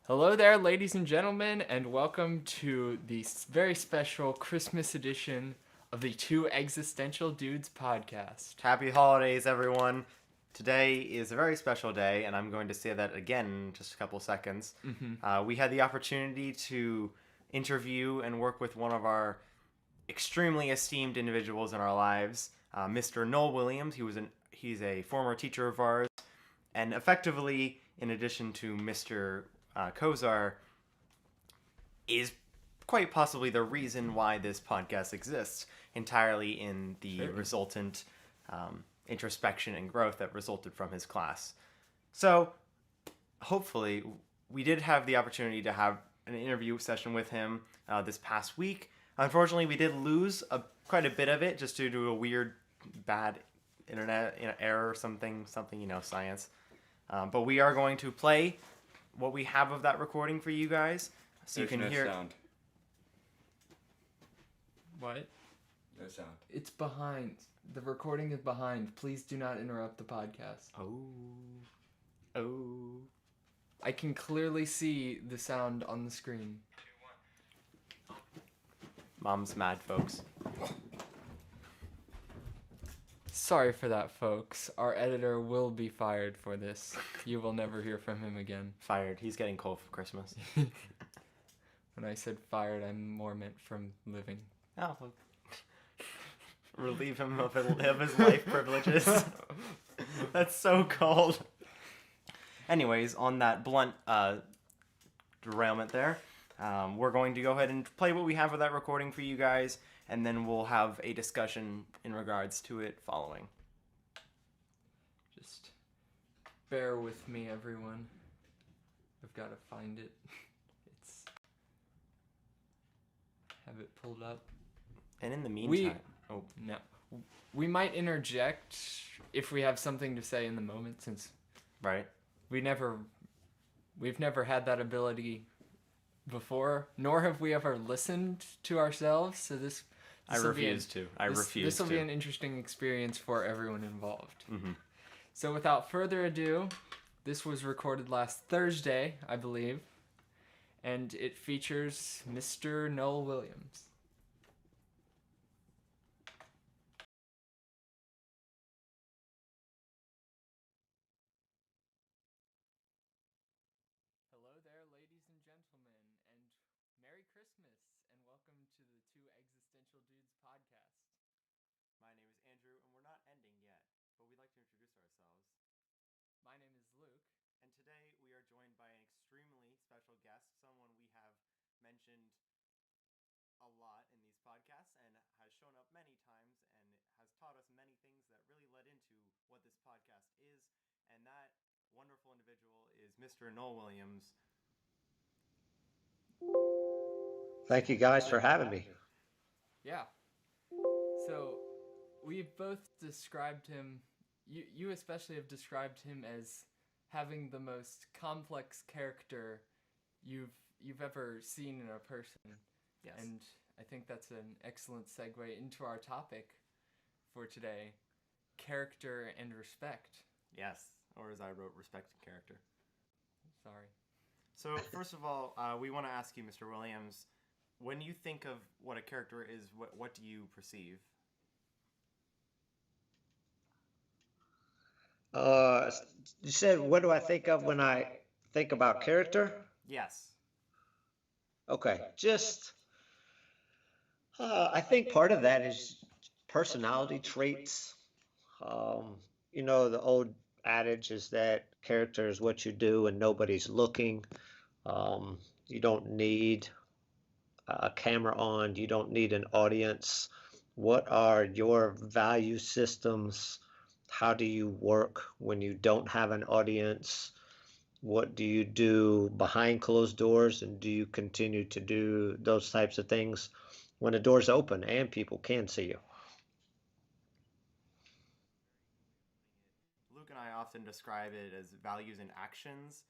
Hello there, ladies and gentlemen, and welcome to the very special Christmas edition of the Two Existential Dudes podcast. Happy holidays, everyone. Today is a very special day, and I'm going to say that again in just a couple seconds. We had the opportunity to interview and work with one of our extremely esteemed individuals in our lives, Mr. Noel Williams. He's a former teacher of ours, and effectively, in addition to Mr. Kozar, is quite possibly the reason why this podcast exists, entirely in the resultant introspection and growth that resulted from his class. So, hopefully, we did have the opportunity to have an interview session with him this past week. Unfortunately, we did lose quite a bit of it just due to a weird, bad internet error or something, science. But we are going to play what we have of that recording for you guys, so There's you can no hear. sound. What? No sound. It's behind. The recording is behind. Please do not interrupt the podcast. Oh. I can clearly see the sound on the screen. Mom's mad, folks. Sorry for that, folks. Our editor will be fired for this. You will never hear from him again. Fired. He's getting cold for Christmas. When I said fired, I more meant from living. Oh. Relieve him of his life privileges. That's so cold. Anyways, on that blunt derailment there, we're going to go ahead and play what we have of that recording for you guys, and then we'll have a discussion in regards to it following. Just bear with me, everyone. I've got to find it. Have it pulled up. And in the meantime... No. We might interject if we have something to say in the moment, since Right. we've never had that ability before, nor have we ever listened to ourselves, so this I refuse to. This will be an interesting experience for everyone involved. Mm-hmm. So without further ado, this was recorded last Thursday, I believe, and it features Mr. Noel Williams. Hello there, ladies and gentlemen, and Merry Christmas, and welcome to the Two Existential Dudes podcast. My name is Andrew, and we're not ending yet, but we'd like to introduce ourselves. My name is Luke. And today we are joined by an extremely special guest, someone we have mentioned a lot in these podcasts and has shown up many times and has taught us many things that really led into what this podcast is. And that wonderful individual is Mr. Noel Williams. Thank you guys for having me. Yeah. So, we've both described him, you especially have described him as having the most complex character you've ever seen in a person. Yes. And I think that's an excellent segue into our topic for today, character and respect. Yes, or as I wrote, respect and character. Sorry. So, first of all, we want to ask you, Mr. Williams, when you think of what a character is, what do you perceive? You said, what do I think of when I think about character? Yes. Okay, I think part of that is personality traits. The old adage is that character is what you do when nobody's looking. You don't need a camera on, you don't need an audience. What are your value systems? How do you work when you don't have an audience? What do you do behind closed doors? And do you continue to do those types of things when the door's open and people can see you? Luke and I often describe it as values and actions,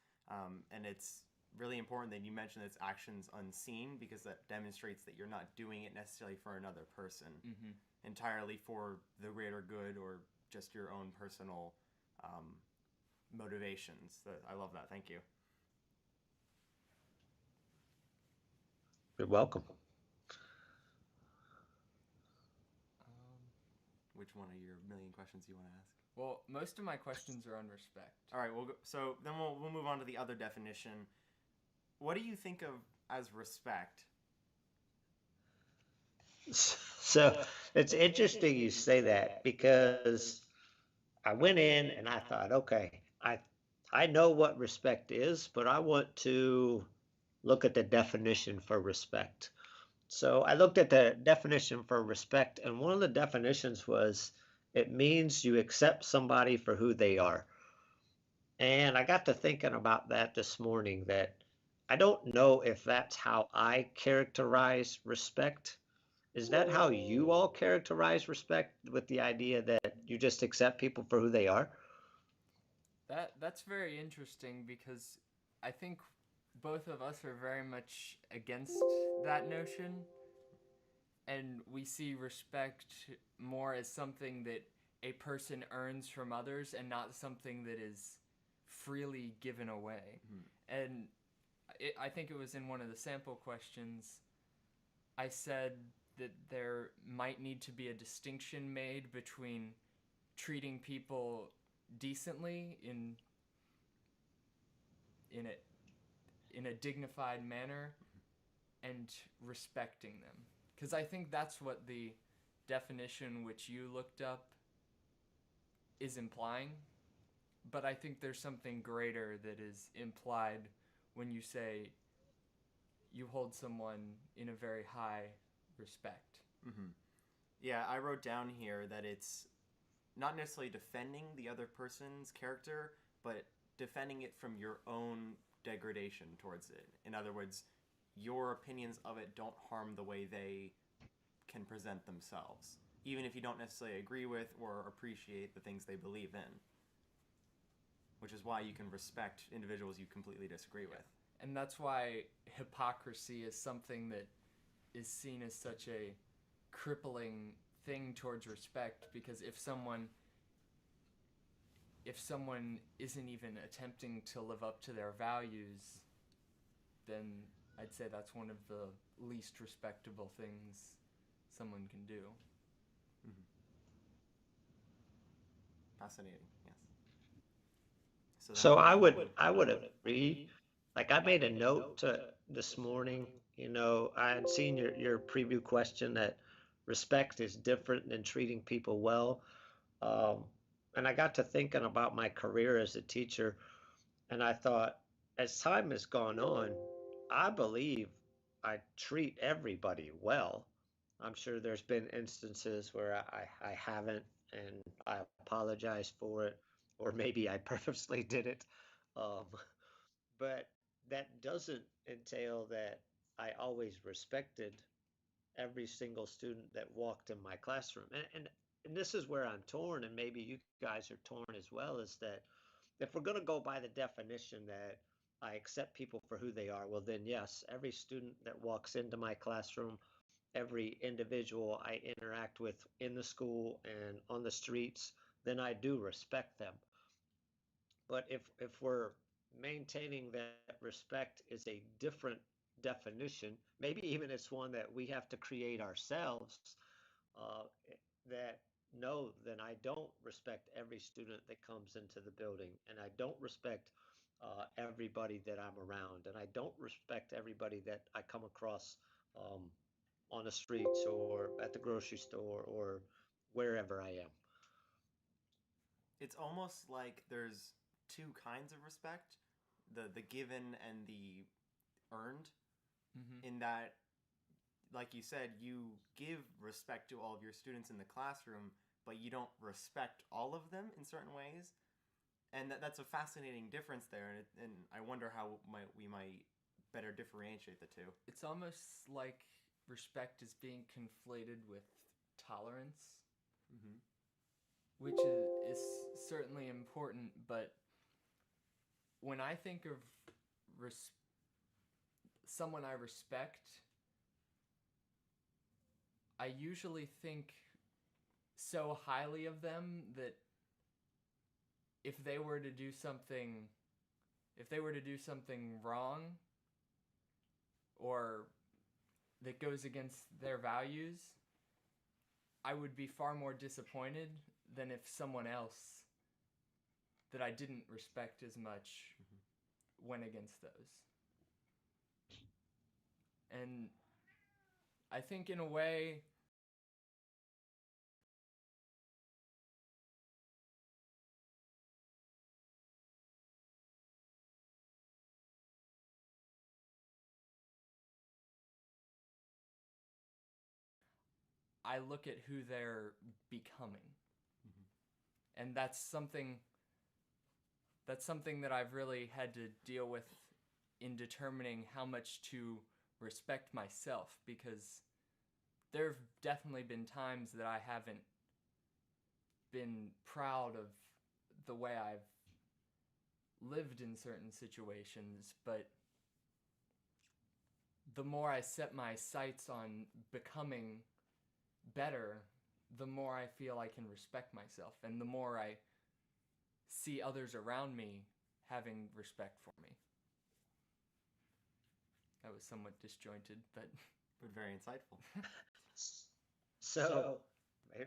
and it's really important that you mention it's actions unseen, because that demonstrates that you're not doing it necessarily for another person, entirely for the greater good or just your own personal motivations. I love that. Thank you. You're welcome. Um, Which one of your million questions you want to ask? well, most of my questions are on respect. All right, so then we'll move on to the other definition. What do you think of as respect? So it's interesting you say that because I went in and I thought, okay, I know what respect is, but I want to look at the definition for respect. So I looked at the definition for respect, and one of the definitions was it means you accept somebody for who they are. And I got to thinking about that this morning that I don't know if that's how I characterize respect. Is that how you all characterize respect with the idea that you just accept people for who they are? That's very interesting because I think both of us are very much against that notion, and we see respect more as something that a person earns from others and not something that is freely given away. And I think it was in one of the sample questions, I said that there might need to be a distinction made between treating people decently in a dignified manner and respecting them, because I think that's what the definition which you looked up is implying. But I think there's something greater that is implied when you say you hold someone in a very high respect. Mm-hmm. Yeah, I wrote down here that it's not necessarily defending the other person's character, but defending it from your own degradation towards it. In other words, your opinions of it don't harm the way they can present themselves, even if you don't necessarily agree with or appreciate the things they believe in. Which is why you can respect individuals you completely disagree with. And that's why hypocrisy is something that is seen as such a crippling thing towards respect, because if someone isn't even attempting to live up to their values, then I'd say that's one of the least respectable things someone can do. Mm-hmm. Fascinating, yes. So I would agree. Like I made a note this morning, I had seen your preview question that respect is different than treating people well. Um, and I got to thinking about my career as a teacher, and I thought, as time has gone on, I believe I treat everybody well. I'm sure there's been instances where I haven't, and I apologize for it, or maybe I purposely did it. Um, but that doesn't entail that I always respected every single student that walked in my classroom. And this is where I'm torn, and maybe you guys are torn as well, is that if we're going to go by the definition that I accept people for who they are, well, then yes, every student that walks into my classroom, every individual I interact with in the school and on the streets, then I do respect them. But if we're maintaining that respect is a different definition, maybe even it's one that we have to create ourselves, uh, that no, then I don't respect every student that comes into the building, and I don't respect everybody that I'm around, and I don't respect everybody that I come across um, on the streets or at the grocery store or wherever I am. It's almost like there's two kinds of respect, the given and the earned, in that, like you said, you give respect to all of your students in the classroom, but you don't respect all of them in certain ways. And that's a fascinating difference there, and I wonder how we might better differentiate the two. It's almost like respect is being conflated with tolerance, Mm-hmm. which is certainly important, but when I think of someone I respect, I usually think so highly of them that if they were to do something wrong, or that goes against their values, I would be far more disappointed than if someone else that I didn't respect as much went against those. And I think in a way, I look at who they're becoming. And that's something that I've really had to deal with in determining how much to respect myself, because there have definitely been times that I haven't been proud of the way I've lived in certain situations, but the more I set my sights on becoming better, the more I feel I can respect myself, and the more I see others around me having respect for me. That was somewhat disjointed, but very insightful. So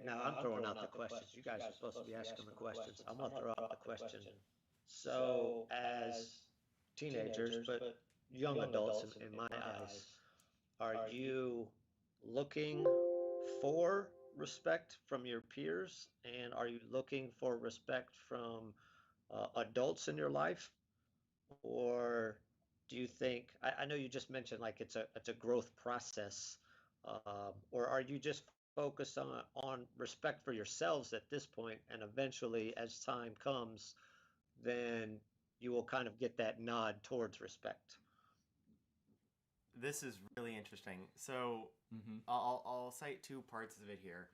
now I'm throwing out the questions. You guys are supposed to be asking the questions. I'm gonna throw out the question. So as teenagers, but young adults in my eyes, are you looking for respect from your peers, and are you looking for respect from adults in your life? Or do you think, I know you just mentioned like it's a growth process, or are you just focused on respect for yourselves at this point, and eventually as time comes, then you will kind of get that nod towards respect? This is really interesting. So I'll cite two parts of it here.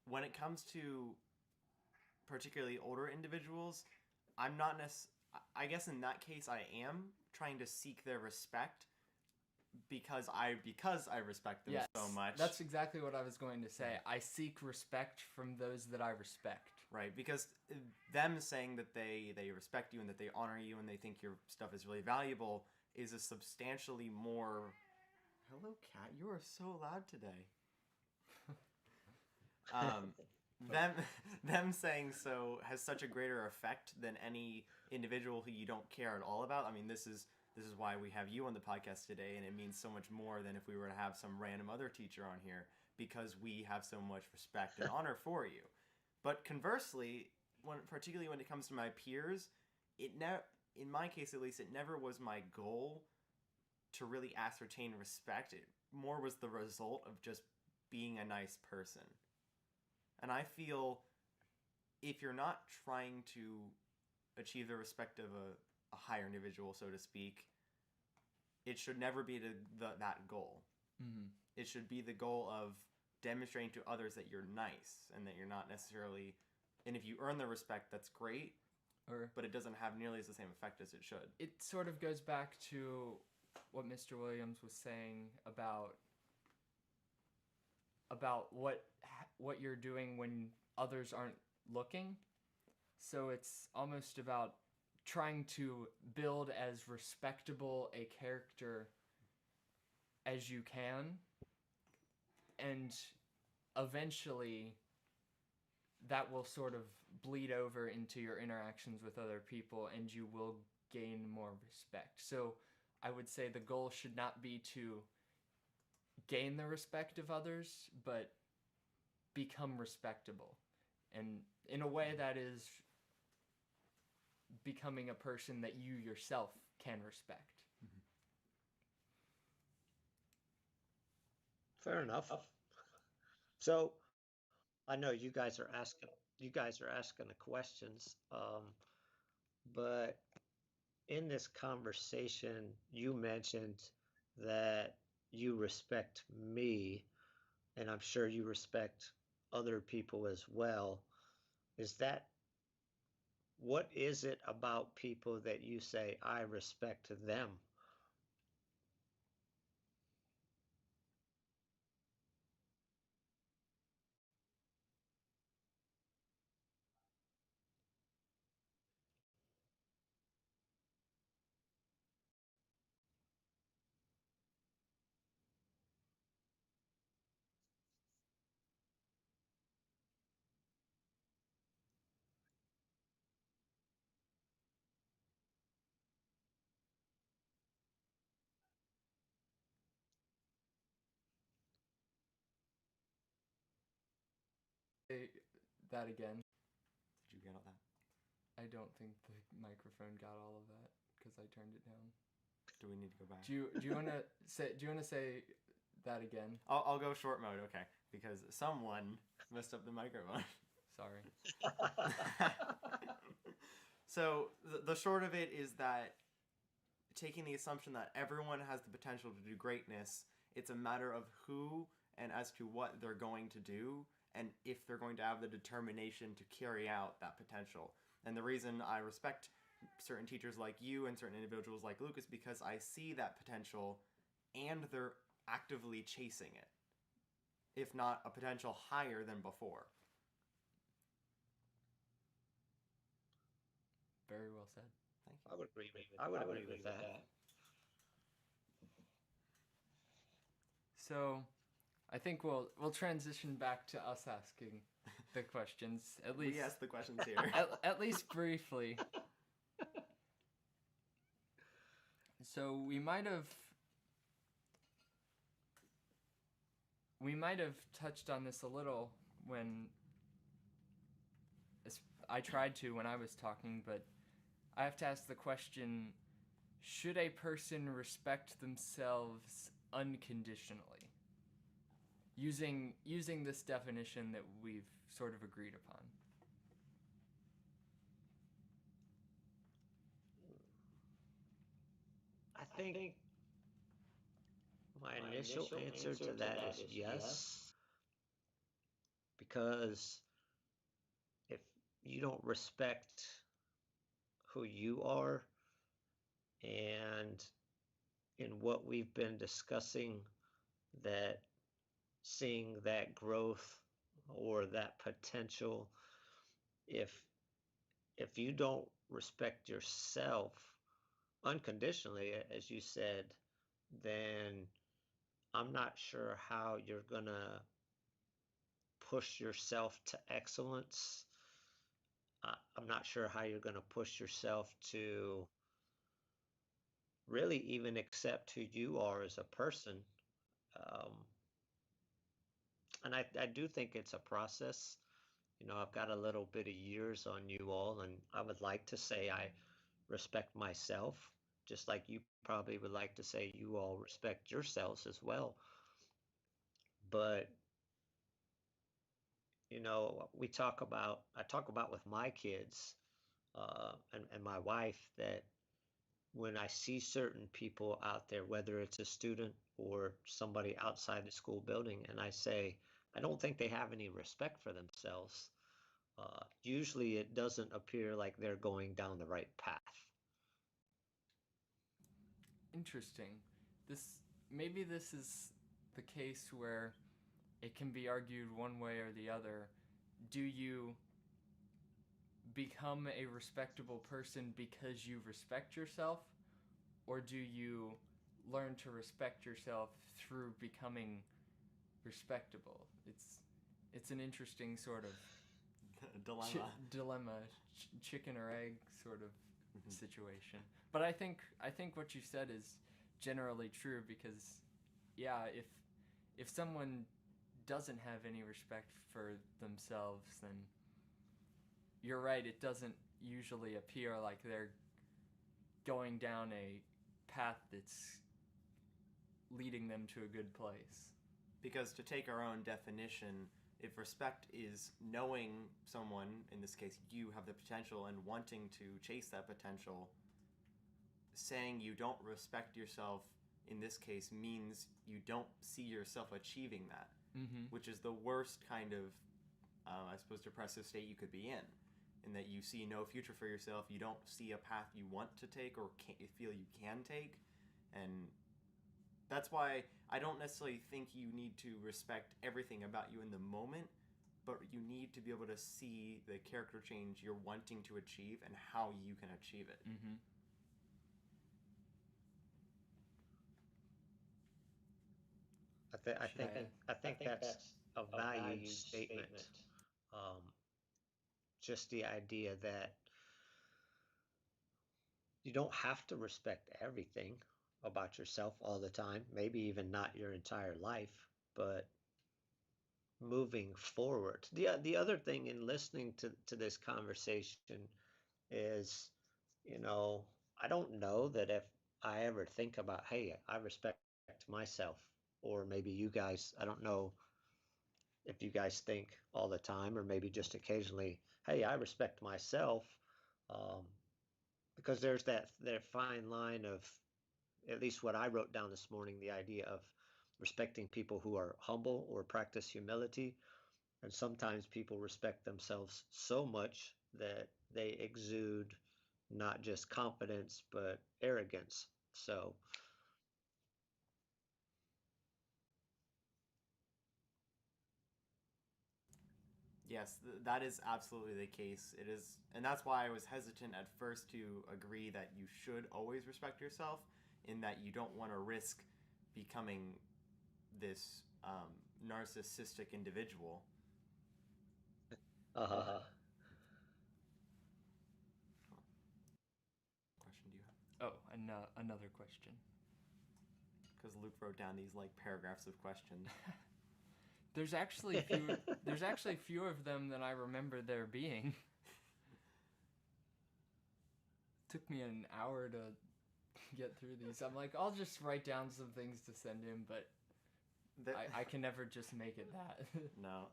When it comes to particularly older individuals, I'm not I guess in that case I am trying to seek their respect because I respect them so much. That's exactly what I was going to say. I seek respect from those that I respect. Right, because them saying that they respect you and that they honor you and they think your stuff is really valuable is a substantially more... Hello, cat. You are so loud today. Them saying so has such a greater effect than any individual who you don't care at all about. I mean, this is why we have you on the podcast today, and it means so much more than if we were to have some random other teacher on here, because we have so much respect and honor for you. But conversely, particularly when it comes to my peers, in my case at least, it never was my goal to really ascertain respect. It more was the result of just being a nice person. And I feel if you're not trying to achieve the respect of a higher individual, so to speak, it should never be that goal. Mm-hmm. It should be the goal of demonstrating to others that you're nice and that you're not necessarily... And if you earn the respect, that's great, but it doesn't have nearly the same effect as it should. It sort of goes back to what Mr. Williams was saying about what you're doing when others aren't looking. So it's almost about trying to build as respectable a character as you can, and eventually that will sort of bleed over into your interactions with other people, and you will gain more respect. So I would say the goal should not be to gain the respect of others, but become respectable. And in a way, that is becoming a person that you yourself can respect. Mm-hmm. Fair enough. So I know you guys are asking the questions, but in this conversation, you mentioned that you respect me, and I'm sure you respect other people as well. What is it about people that you say, I respect them? say that again? Did you get all that? I don't think the microphone got all of that because I turned it down. Do we need to go back? Do you want to say that again? I'll go short mode, okay, because someone messed up the microphone. Sorry. So the short of it is that taking the assumption that everyone has the potential to do greatness, it's a matter of who and as to what they're going to do, and if they're going to have the determination to carry out that potential. And the reason I respect certain teachers like you and certain individuals like Luke is because I see that potential and they're actively chasing it, if not a potential higher than before. Very well said. Thank you. I would agree with that. So, I think we'll transition back to us asking the questions, at least. We ask the questions here. At least briefly. So we might have touched on this a little when I tried to when I was talking, but I have to ask the question, should a person respect themselves unconditionally? Using this definition that we've sort of agreed upon. I think my initial answer to that is yes, because if you don't respect who you are, and in what we've been discussing, that seeing that growth or that potential, if you don't respect yourself unconditionally, as you said, then I'm not sure how you're gonna push yourself to excellence. I'm not sure how you're gonna push yourself to really even accept who you are as a person. And I do think it's a process. I've got a little bit of years on you all, and I would like to say I respect myself, just like you probably would like to say you all respect yourselves as well. But, I talk about with my kids and my wife, that when I see certain people out there, whether it's a student or somebody outside the school building, and I say, I don't think they have any respect for themselves. Usually it doesn't appear like they're going down the right path. Interesting. Maybe this is the case where it can be argued one way or the other. Do you become a respectable person because you respect yourself, or do you learn to respect yourself through becoming respectable? It's an interesting sort of dilemma, chicken or egg sort of situation. But I think what you said is generally true, because if someone doesn't have any respect for themselves, then you're right, it doesn't usually appear like they're going down a path that's leading them to a good place. Because to take our own definition, if respect is knowing someone, in this case you, have the potential and wanting to chase that potential, saying you don't respect yourself in this case means you don't see yourself achieving that, which is the worst kind of, I suppose, depressive state you could be in that you see no future for yourself, you don't see a path you want to take or feel you can take, and that's why I don't necessarily think you need to respect everything about you in the moment, but you need to be able to see the character change you're wanting to achieve and how you can achieve it. Mm-hmm. I think that's a valued statement. Just the idea that you don't have to respect everything about yourself all the time, maybe even not your entire life, but moving forward. The other thing in listening to this conversation is, you know, I don't know that if I ever think about, hey, I respect myself, or maybe you guys, I don't know if you guys think all the time, or maybe just occasionally, hey, I respect myself, um, because there's that fine line of, at least what I wrote down this morning, the idea of respecting people who are humble or practice humility. And sometimes people respect themselves so much that they exude not just confidence, but arrogance. So, Yes, that is absolutely the case. It is, and that's why I was hesitant at first to agree that you should always respect yourself, in that you don't want to risk becoming this narcissistic individual. uh, Question do you have? Oh, and another question. Because Luke wrote down these like paragraphs of questions. There's actually fewer. There's actually fewer of them than I remember there being. Took me an hour to get through these. I'm like, I'll just write down some things to send him, but I can never just make it that. No.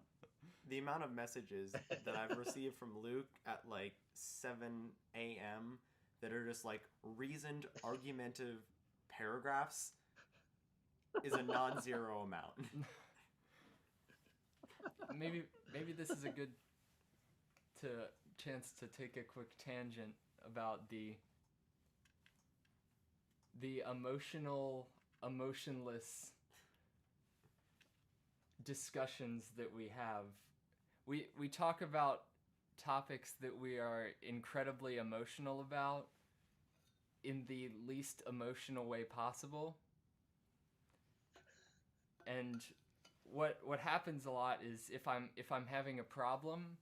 The amount of messages that I've received from Luke at like 7 a.m. that are just like reasoned, argumentative paragraphs is a non-zero amount. maybe this is a good chance to take a quick tangent about the emotionless discussions that we have. We talk about topics that we are incredibly emotional about in the least emotional way possible. And what happens a lot is if I'm having a problem,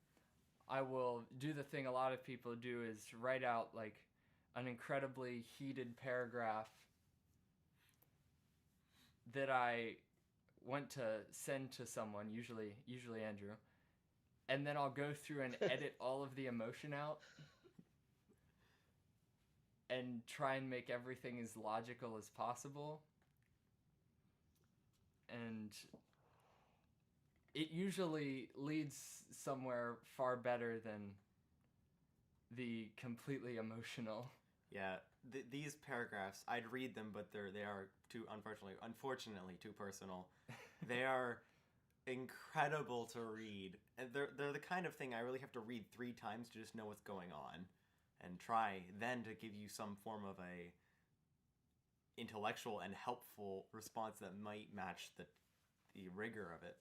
I will do the thing a lot of people do, is write out like an incredibly heated paragraph that I want to send to someone, usually Andrew, and then I'll go through and edit all of the emotion out and try and make everything as logical as possible. And it usually leads somewhere far better than the completely emotional. Yeah, these paragraphs, I'd read them, but they are too, unfortunately too personal. They are incredible to read, and they're the kind of thing I really have to read 3 times to just know what's going on, and try then to give you some form of a intellectual and helpful response that might match the rigor of it.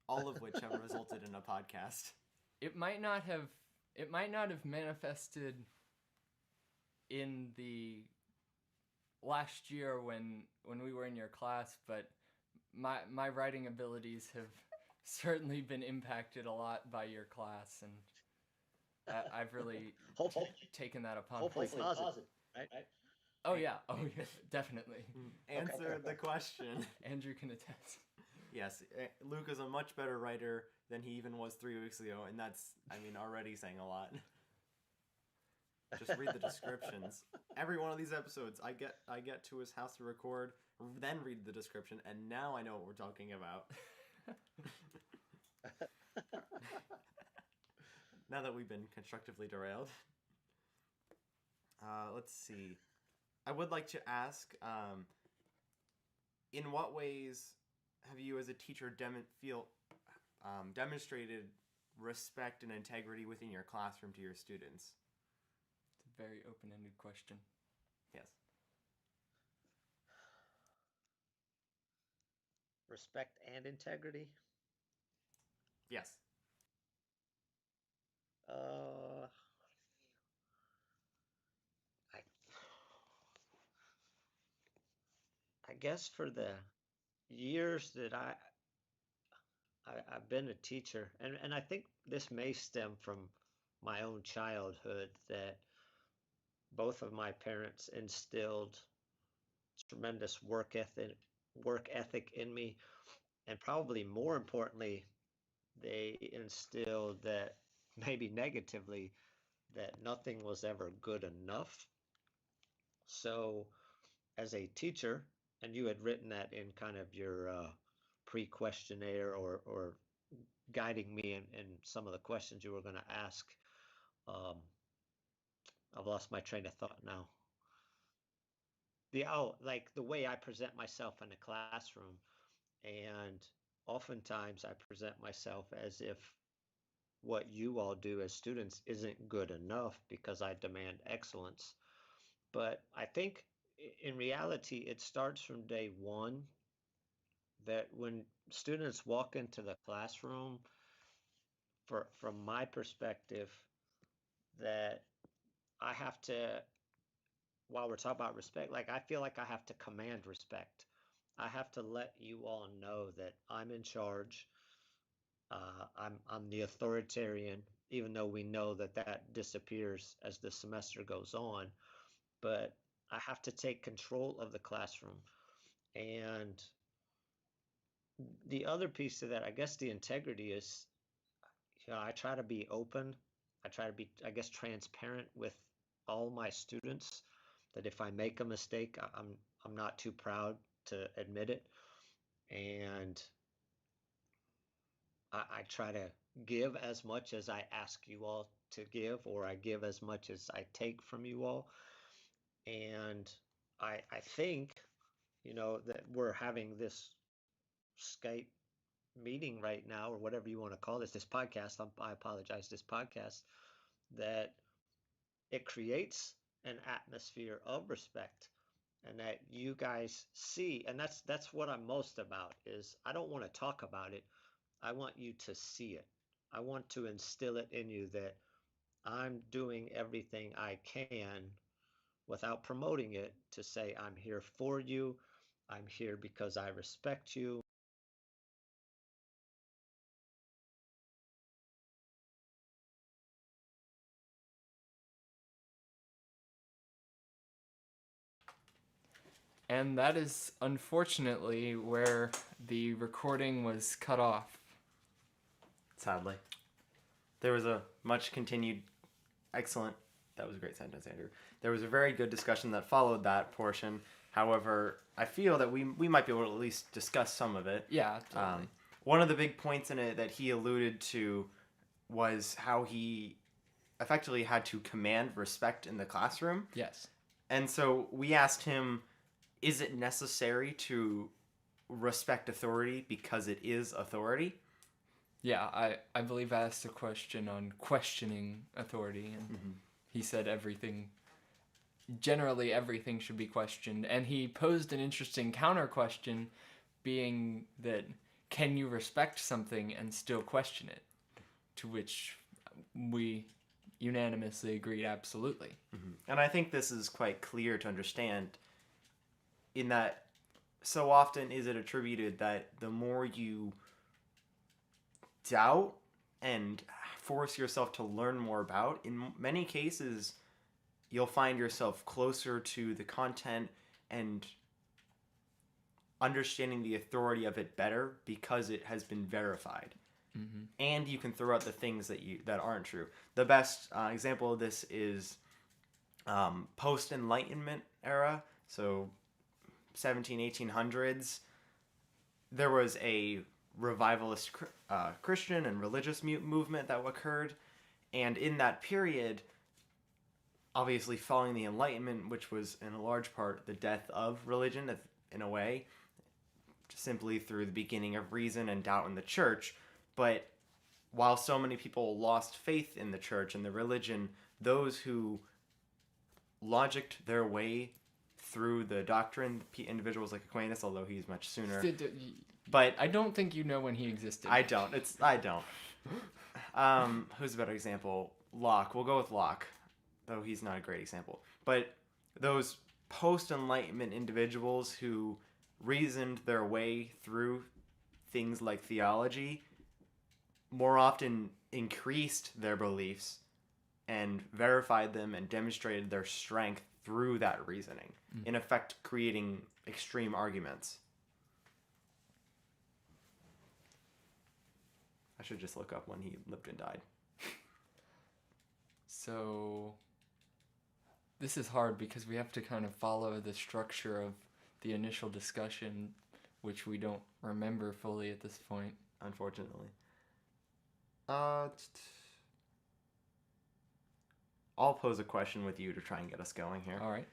All of which have resulted in a podcast. It might not have manifested in the last year when we were in your class, but my writing abilities have certainly been impacted a lot by your class, and I've really taken that upon hopefully myself. positive, right? Oh yeah, definitely. Answer the question. Andrew can attest. Yes, Luke is a much better writer than he even was 3 weeks ago, and that's, already saying a lot. Just read the descriptions. Every one of these episodes, I get to his house to record, then read the description, and now I know what we're talking about. Now that we've been constructively derailed. Let's see. I would like to ask, in what ways have you as a teacher demonstrated respect and integrity within your classroom to your students? It's a very open-ended question. Yes. Respect and integrity. Yes. I I guess for the years that I've been a teacher, and I think this may stem from my own childhood, that both of my parents instilled tremendous work ethic in me, And probably more importantly, they instilled that, maybe negatively, that nothing was ever good enough. So, as a teacher, and you had written that in kind of your pre-questionnaire, or guiding me in some of the questions you were going to ask. Um, I've lost my train of thought now. Like the way I present myself in the classroom, and oftentimes I present myself as if what you all do as students isn't good enough because I demand excellence. But I think in reality, it starts from day one, that when students walk into the classroom, from my perspective, that I have to, while we're talking about respect, like I feel like I have to command respect. I have to let you all know that I'm in charge. I'm the authoritarian, even though we know that that disappears as the semester goes on. But I have to take control of the classroom. And the other piece of that, I guess, the integrity is, I try to be open. I try to be, I guess, transparent with all my students. That if I make a mistake, I'm not too proud to admit it, and I try to give as much as I ask you all to give, or I give as much as I take from you all. And I think, that we're having this Skype meeting right now, or whatever you want to call this podcast. I apologize, this podcast, that it creates an atmosphere of respect, and that you guys see, and that's what I'm most about, is I don't want to talk about it. I want you to see it. I want to instill it in you that I'm doing everything I can, without promoting it, to say I'm here for you. I'm here because I respect you. And that is unfortunately where the recording was cut off. Sadly. There was a much continued, excellent, that was a great sentence, Andrew. There was a very good discussion that followed that portion. However, I feel that we might be able to at least discuss some of it. Yeah, totally. One of the big points in it that he alluded to was how he effectively had to command respect in the classroom. Yes. And so we asked him, is it necessary to respect authority because it is authority? Yeah, I believe I asked a question on questioning authority, and he said generally everything should be questioned. And he posed an interesting counter question, being that, can you respect something and still question it? To which we unanimously agreed, absolutely. And I think this is quite clear to understand, in that so often is it attributed that the more you doubt and force yourself to learn more about, in many cases you'll find yourself closer to the content and understanding the authority of it better because it has been verified. And you can throw out the things that aren't true. The best example of this is post-Enlightenment era, so 1800s. There was a revivalist Christian and religious movement that occurred, and in that period, obviously following the Enlightenment, which was in a large part the death of religion in a way, simply through the beginning of reason and doubt in the church. But while so many people lost faith in the church and the religion, those who logicked their way through the doctrine, individuals like Aquinas, although he's much sooner. But I don't think you know when he existed. I don't. Who's a better example? Locke. We'll go with Locke, though he's not a great example. But those post-Enlightenment individuals who reasoned their way through things like theology more often increased their beliefs and verified them and demonstrated their strength through that reasoning, in effect creating extreme arguments. I should just look up when he lived and died. So this is hard because we have to kind of follow the structure of the initial discussion, which we don't remember fully at this point. Unfortunately. I'll pose a question with you to try and get us going here. All right.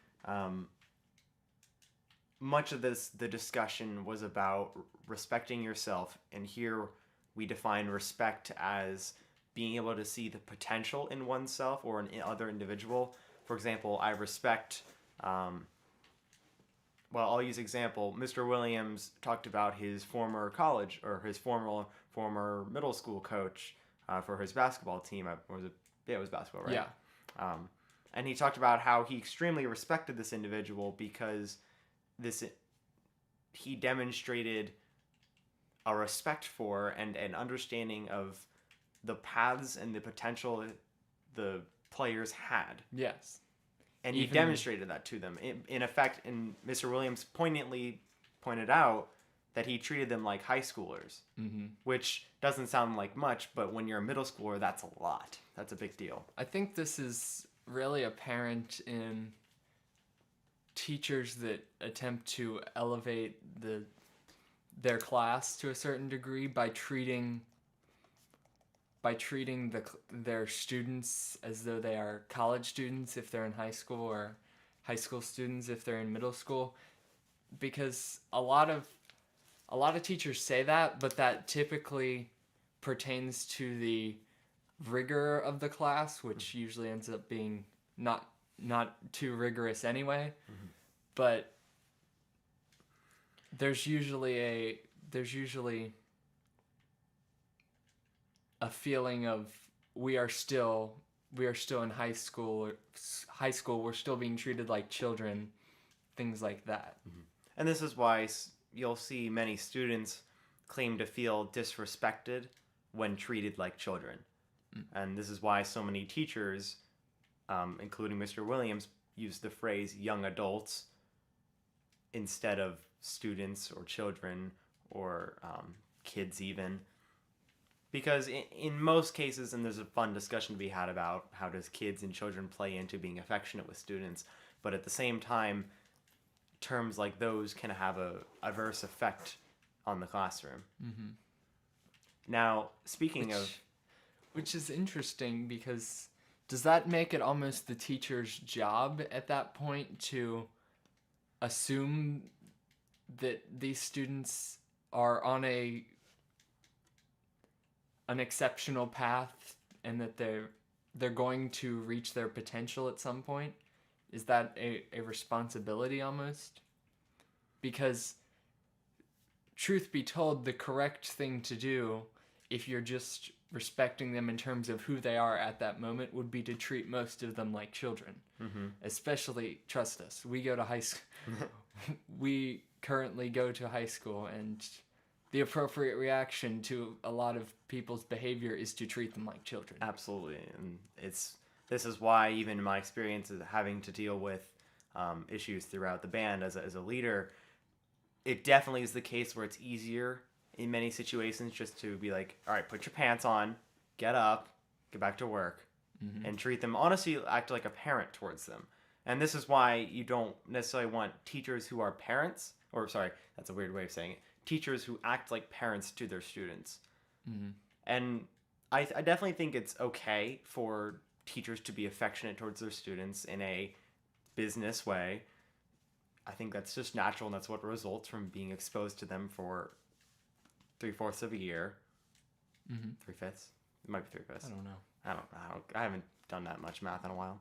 Much of the discussion was about respecting yourself, and here we define respect as being able to see the potential in oneself or in other individual. For example, I respect, well, I'll use example. Mr. Williams talked about his former college or his former middle school coach for his basketball team. It was basketball, right? Yeah. And he talked about how he extremely respected this individual because he demonstrated a respect for and an understanding of the paths and the potential the players had. Yes. And he demonstrated that to them. In effect, and Mr. Williams poignantly pointed out that he treated them like high schoolers, which doesn't sound like much, but when you're a middle schooler, that's a lot. That's a big deal. I think this is really apparent in teachers that attempt to elevate their class to a certain degree by treating their students as though they are college students if they're in high school, or high school students if they're in middle school, because a lot of teachers say that, but that typically pertains to the rigor of the class, which usually ends up being not too rigorous anyway. But there's usually a feeling of we are still in high school, we're still being treated like children, things like that. And this is why you'll see many students claim to feel disrespected when treated like children. And this is why so many teachers, including Mr. Williams, use the phrase young adults instead of students or children or kids even. Because in most cases, and there's a fun discussion to be had about how does kids and children play into being affectionate with students, but at the same time, terms like those can have a adverse effect on the classroom. Now, speaking of... Which is interesting, because does that make it almost the teacher's job at that point to assume that these students are on an exceptional path and that they're going to reach their potential at some point? Is that a responsibility almost? Because truth be told, the correct thing to do, if you're just respecting them in terms of who they are at that moment, would be to treat most of them like children. Especially, trust us, we go to high school. We currently go to high school, and the appropriate reaction to a lot of people's behavior is to treat them like children. Absolutely. And this is why, even in my experience of having to deal with issues throughout the band as a leader, it definitely is the case where it's easier in many situations just to be like, all right, put your pants on, get up, get back to work, and treat them, honestly, act like a parent towards them. And this is why you don't necessarily want teachers who are parents, or sorry, that's a weird way of saying it, teachers who act like parents to their students. And I definitely think it's okay for teachers to be affectionate towards their students in a business way. I think that's just natural, and that's what results from being exposed to them for 3/4 of a year. 3/5? It might be 3/5. I don't know. I haven't done that much math in a while.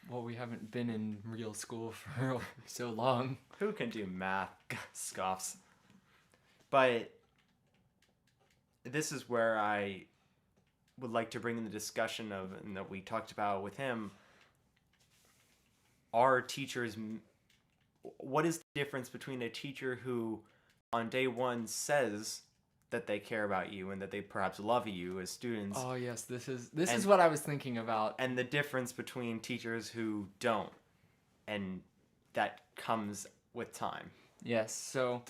Well, we haven't been in real school for so long. Who can do math? Scoffs. But this is where I would like to bring in the discussion of, and that we talked about with him, are teachers... What is the difference between a teacher who on day one says that they care about you and that they perhaps love you as students? Oh yes, this is what I was thinking about. And the difference between teachers who don't, and that comes with time. Yes, so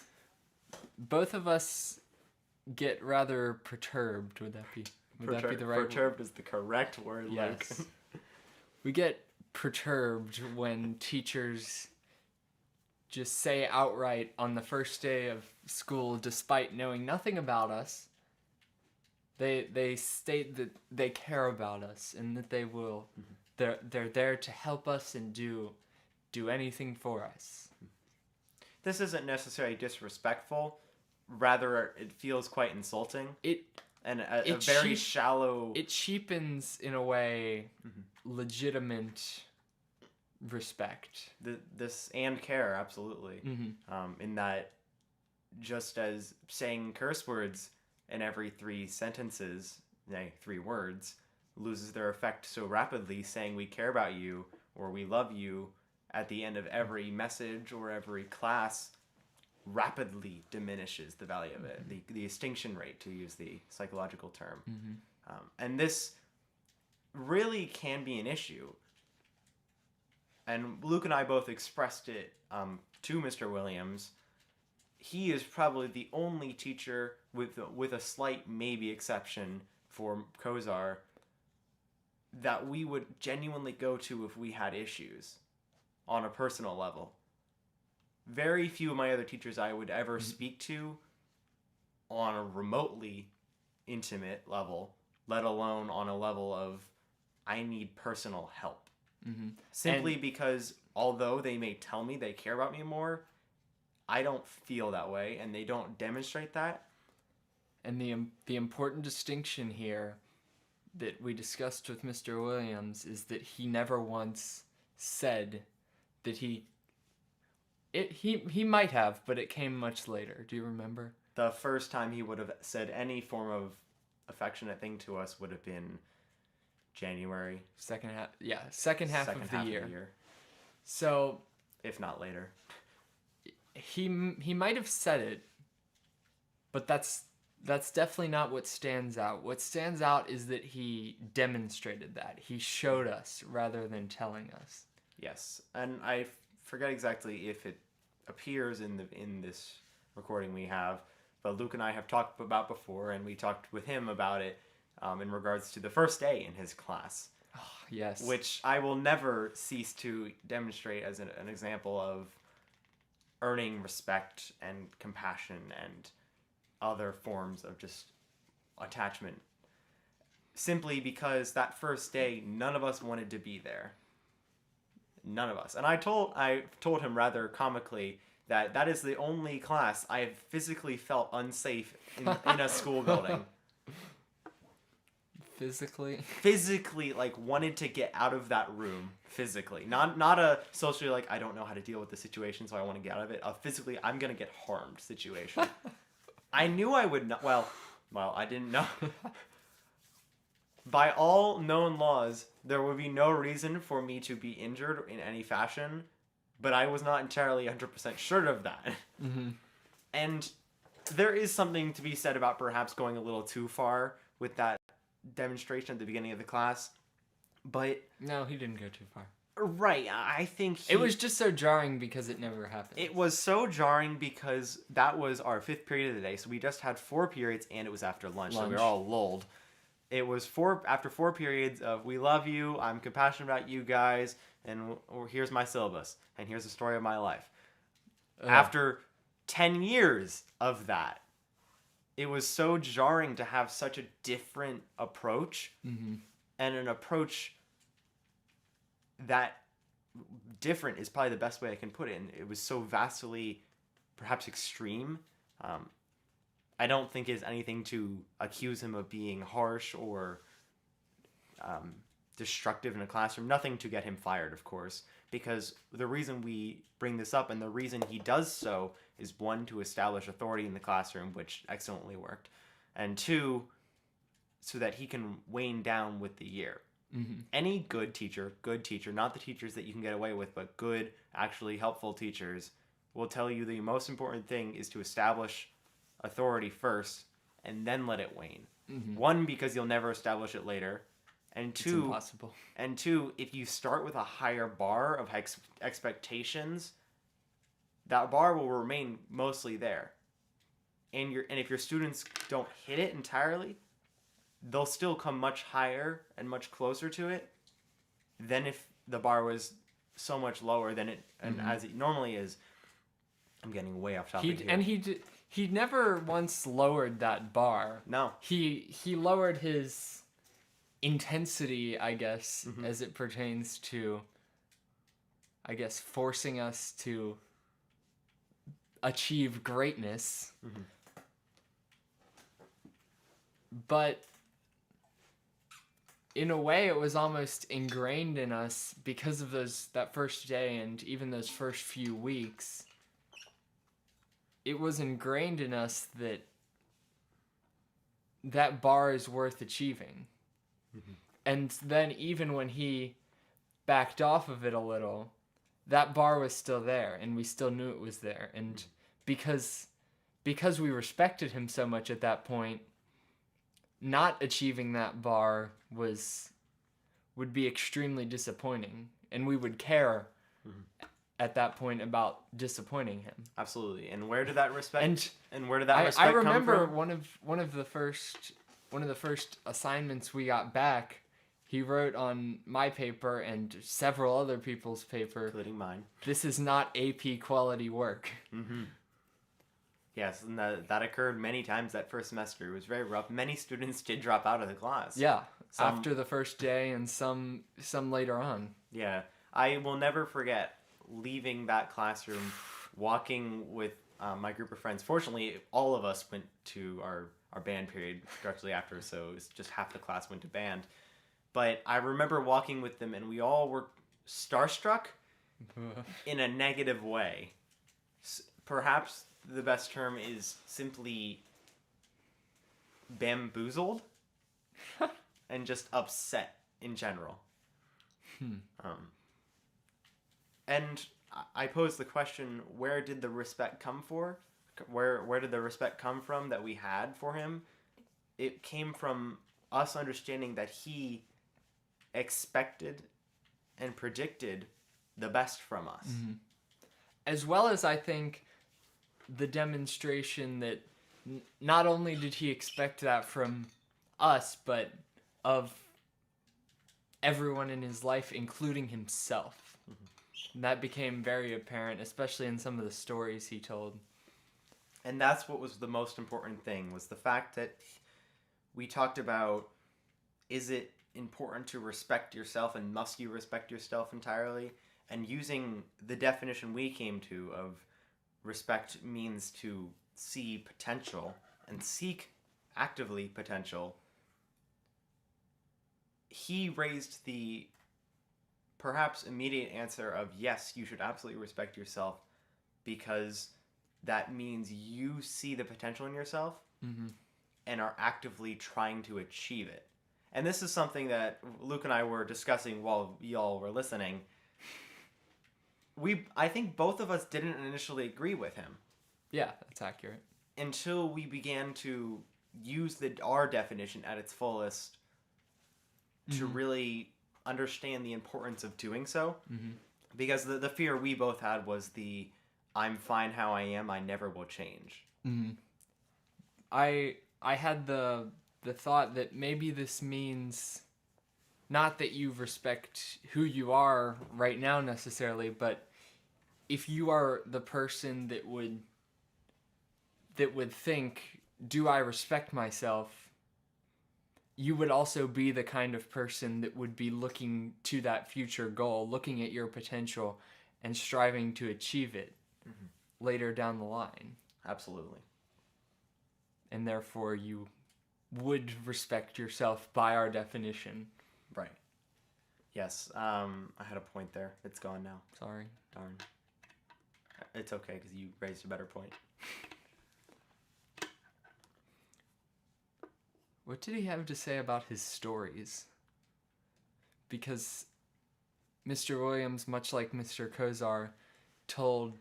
both of us get rather perturbed. Would that be the right word? Perturbed is the correct word, Luke. Yes. We get perturbed when teachers just say outright on the first day of school, despite knowing nothing about us, they state that they care about us and that they will, they're there to help us and do anything for us. This isn't necessarily disrespectful. Rather, it feels quite insulting. And a very shallow... It cheapens, in a way, legitimate respect. This and care, absolutely. In that, just as saying curse words in every 3 sentences, 3 words, loses their effect so rapidly, saying we care about you or we love you at the end of every message or every class rapidly diminishes the value of it, the extinction rate, to use the psychological term. And this really can be an issue. And Luke and I both expressed it to Mr. Williams. He is probably the only teacher, with a slight maybe exception for Kozar, that we would genuinely go to if we had issues on a personal level. Very few of my other teachers I would ever speak to on a remotely intimate level, let alone on a level of I need personal help. Simply because although they may tell me they care about me more, I don't feel that way, and they don't demonstrate that. And the important distinction here that we discussed with Mr. Williams is that he never once said that he might have, but it came much later. Do you remember? The first time he would have said any form of affectionate thing to us would have been January. Second half of the year. So, if not later. He might have said it, but that's definitely not what stands out. What stands out is that he demonstrated that. He showed us rather than telling us. Yes, and I forget exactly if it appears in this recording we have, but Luke and I have talked about before, and we talked with him about it in regards to the first day in his class. Oh, yes. Which I will never cease to demonstrate as an example of earning respect and compassion and other forms of just attachment. Simply because that first day, none of us wanted to be there. None of us. And I told him rather comically that is the only class I have physically felt unsafe in a school building. Physically, like, wanted to get out of that room. Physically. Not a socially, like, I don't know how to deal with the situation, so I want to get out of it. A physically, I'm going to get harmed situation. I knew I would not. Well, I didn't know. By all known laws, there would be no reason for me to be injured in any fashion, but I was not entirely 100% sure of that. And there is something to be said about perhaps going a little too far with that demonstration at the beginning of the class, but... No, he didn't go too far. Right, I think it was just so jarring because it never happened. It was so jarring because that was our 5th period of the day, so we just had 4 periods, and it was after lunch. So we were all lulled. It was after 4 periods of, we love you, I'm compassionate about you guys, and here's my syllabus, and here's the story of my life. After 10 years of that, it was so jarring to have such a different approach, and an approach that different is probably the best way I can put it. And it was so vastly, perhaps extreme. I don't think it's anything to accuse him of being harsh or destructive in a classroom. Nothing to get him fired, of course, because the reason we bring this up and the reason he does so is, 1, to establish authority in the classroom, which excellently worked, and 2, so that he can wane down with the year. Any good teacher, not the teachers that you can get away with, but good, actually helpful teachers, will tell you the most important thing is to establish authority first and then let it wane. 1, because you'll never establish it later, and 2, it's impossible. And 2, if you start with a higher bar of expectations, that bar will remain mostly there. and if your students don't hit it entirely, they'll still come much higher and much closer to it than if the bar was so much lower than it and as it normally is. I'm getting way off topic here. And he never once lowered that bar. No. He lowered his intensity, I guess, as it pertains to, I guess, forcing us to achieve greatness. But in a way, it was almost ingrained in us because of that first day and even those first few weeks. It was ingrained in us that bar is worth achieving. And then even when he backed off of it a little, that bar was still there, and we still knew it was there. And because we respected him so much at that point, not achieving that bar would be extremely disappointing, and we would care at that point about disappointing him. Absolutely. And where did that respect And where did that respect I remember come from? one of the first assignments we got back, he wrote on my paper and several other people's paper, Including mine. "This is not AP quality work." Yes, and that occurred many times that first semester. It was very rough. Many students did drop out of the class. Yeah, after the first day and some later on. Yeah, I will never forget leaving that classroom, walking with my group of friends. Fortunately, all of us went to our band period directly after, so it was just half the class went to band. But I remember walking with them, and we all were starstruck in a negative way. Perhaps the best term is simply bamboozled and just upset in general. And I pose the question, where did the respect come for? Where did the respect come from that we had for him? It came from us understanding that he expected and predicted the best from us. As well as, I think, the demonstration that not only did he expect that from us, but of everyone in his life, including himself. And that became very apparent, especially in some of the stories he told. And that's what was the most important thing, was the fact that we talked about, is it important to respect yourself, and must you respect yourself entirely? And using the definition we came to of respect means to see potential and seek actively potential. He raised the perhaps immediate answer of, yes, you should absolutely respect yourself, because that means you see the potential in yourself and are actively trying to achieve it. And this is something that Luke and I were discussing while y'all were listening. I think both of us didn't initially agree with him. Yeah, that's accurate. Until we began to use our definition at its fullest to really understand the importance of doing so. Because the fear we both had was I'm fine how I am, I never will change. I had the thought that maybe this means not that you respect who you are right now necessarily, but if you are the person that would think, do I respect myself, you would also be the kind of person that would be looking to that future goal, looking at your potential and striving to achieve it later down the line. Absolutely. And therefore you would respect yourself by our definition. Right. Yes. I had a point there. It's gone now. Sorry. Darn. It's okay, because you raised a better point. What did he have to say about his stories? Because Mr. Williams, much like Mr. Kozar, told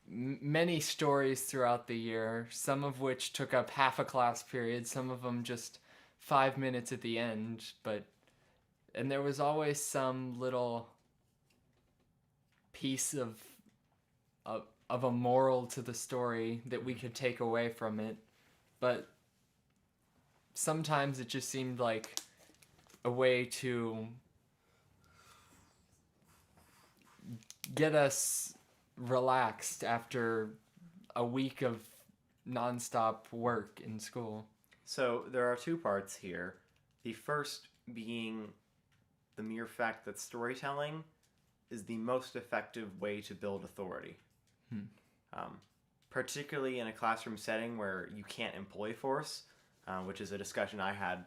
many stories throughout the year, some of which took up half a class period, some of them just 5 minutes at the end, and there was always some little piece of of a moral to the story that we could take away from it, but sometimes it just seemed like a way to get us relaxed after a week of nonstop work in school. So there are two parts here. The first being the mere fact that storytelling is the most effective way to build authority. Particularly in a classroom setting where you can't employ force, which is a discussion I had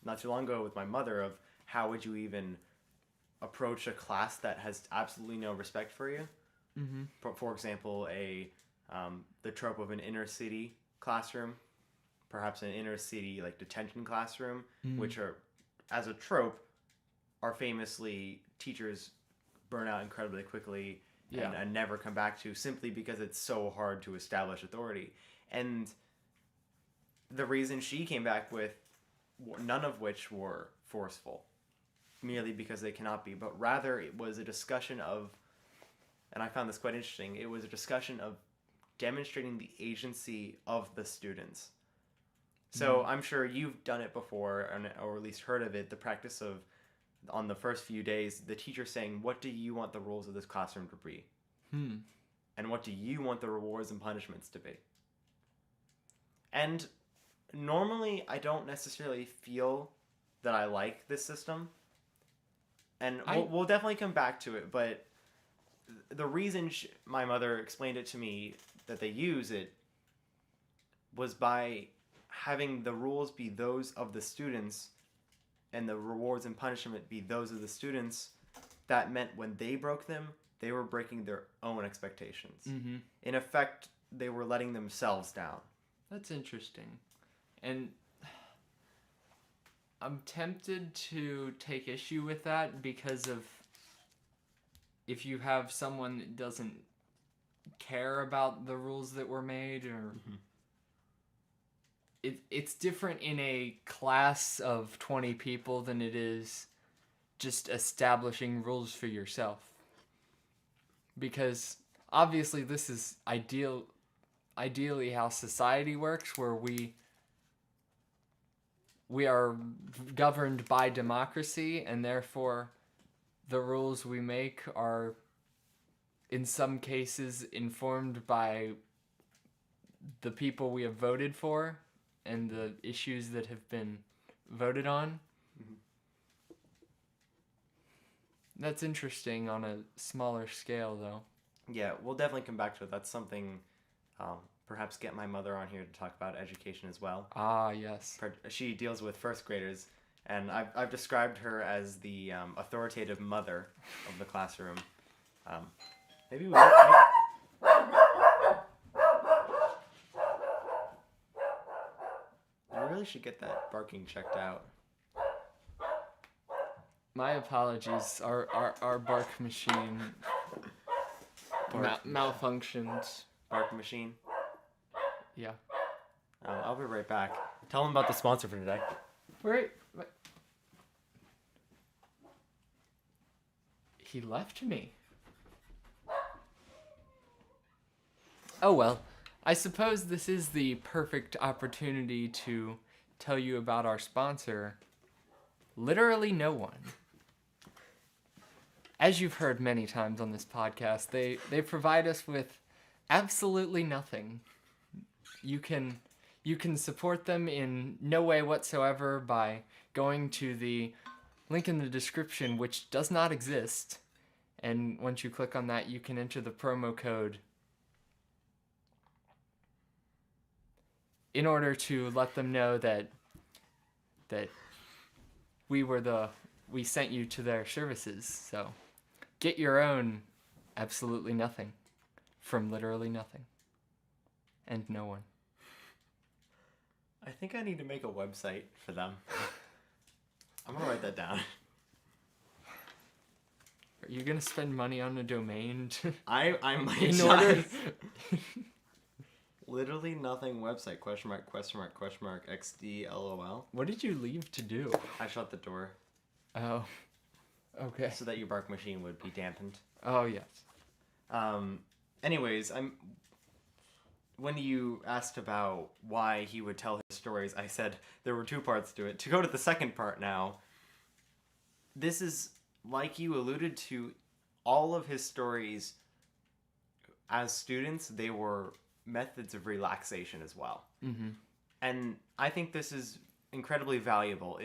not too long ago with my mother of how would you even approach a class that has absolutely no respect for you. For example, the trope of an inner city classroom, perhaps an inner city like detention classroom, which are, as a trope, are famously teachers burn out incredibly quickly and never come back to, simply because it's so hard to establish authority. And the reason she came back with, none of which were forceful, merely because they cannot be, but rather it was a discussion of, and I found this quite interesting, it was a discussion of demonstrating the agency of the students. So I'm sure you've done it before, or at least heard of it, the practice of, on the first few days, the teacher saying, what do you want the rules of this classroom to be? And what do you want the rewards and punishments to be? And normally I don't necessarily feel that I like this system. And we'll definitely come back to it, but the reason my mother explained it to me that they use it was by having the rules be those of the students and the rewards and punishment be those of the students. That meant when they broke them, they were breaking their own expectations. In effect, they were letting themselves down. That's interesting. And I'm tempted to take issue with that because of, if you have someone that doesn't care about the rules that were made, or it's different in a class of 20 people than it is just establishing rules for yourself. Because obviously this is ideally how society works, where we are governed by democracy, and therefore the rules we make are in some cases informed by the people we have voted for and the issues that have been voted on. That's interesting on a smaller scale, though. Yeah, we'll definitely come back to it. That's something, perhaps get my mother on here to talk about education as well. Ah, yes. She deals with first graders, and I've described her as the authoritative mother of the classroom. Maybe we... You really should get that barking checked out. My apologies. Our bark machine malfunctioned. Bark machine? Yeah. I'll be right back. Tell them about the sponsor for today. Wait. He left me. Oh well. I suppose this is the perfect opportunity to tell you about our sponsor, Literally No One. As you've heard many times on this podcast, they provide us with absolutely nothing. You can support them in no way whatsoever by going to the link in the description, which does not exist. And once you click on that, you can enter the promo code in order to let them know that we sent you to their services. So get your own absolutely nothing from literally nothing and no one. I think I need to make a website for them. I'm gonna write that down. Are you gonna spend money on a domain? I might in order. Literally nothing website, question mark, XD, LOL. What did you leave to do? I shut the door. Oh. Okay. So that your bark machine would be dampened. Oh, yes. anyways, when you asked about why he would tell his stories, I said there were two parts to it. To go to the second part now, this is, like you alluded to, all of his stories as students, they were methods of relaxation as well. Mm-hmm. And I think this is incredibly valuable.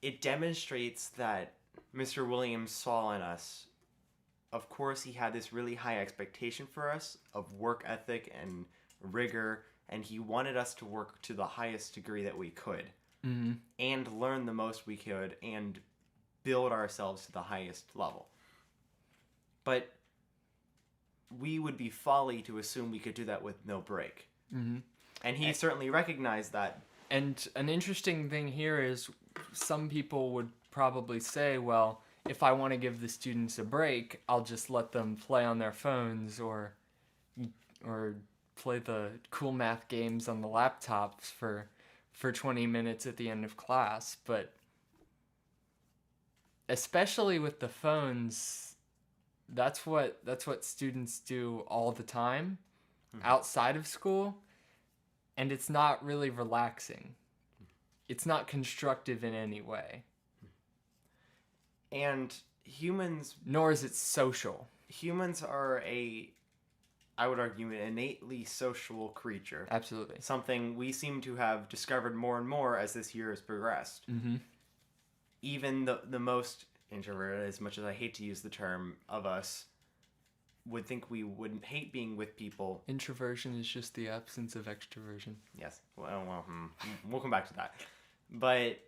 It demonstrates that Mr. Williams saw in us, of course, he had this really high expectation for us of work ethic and rigor, and he wanted us to work to the highest degree that we could, Mm-hmm. and learn the most we could, and build ourselves to the highest level. But we would be folly to assume we could do that with no break. Mm-hmm. And he certainly recognized that. And an interesting thing here is some people would probably say, well, if I want to give the students a break, I'll just let them play on their phones or play the cool math games on the laptops for 20 minutes at the end of class. But especially with the phones, that's what students do all the time outside of school, and it's not really relaxing. It's not constructive in any way. And humans... Nor is it social. Humans are I would argue, an innately social creature. Absolutely. Something we seem to have discovered more and more as this year has progressed. Mm-hmm. Even the most introverted, as much as I hate to use the term, of us, would think we wouldn't hate being with people. Introversion is just the absence of extroversion. Yes. We'll come back to that. But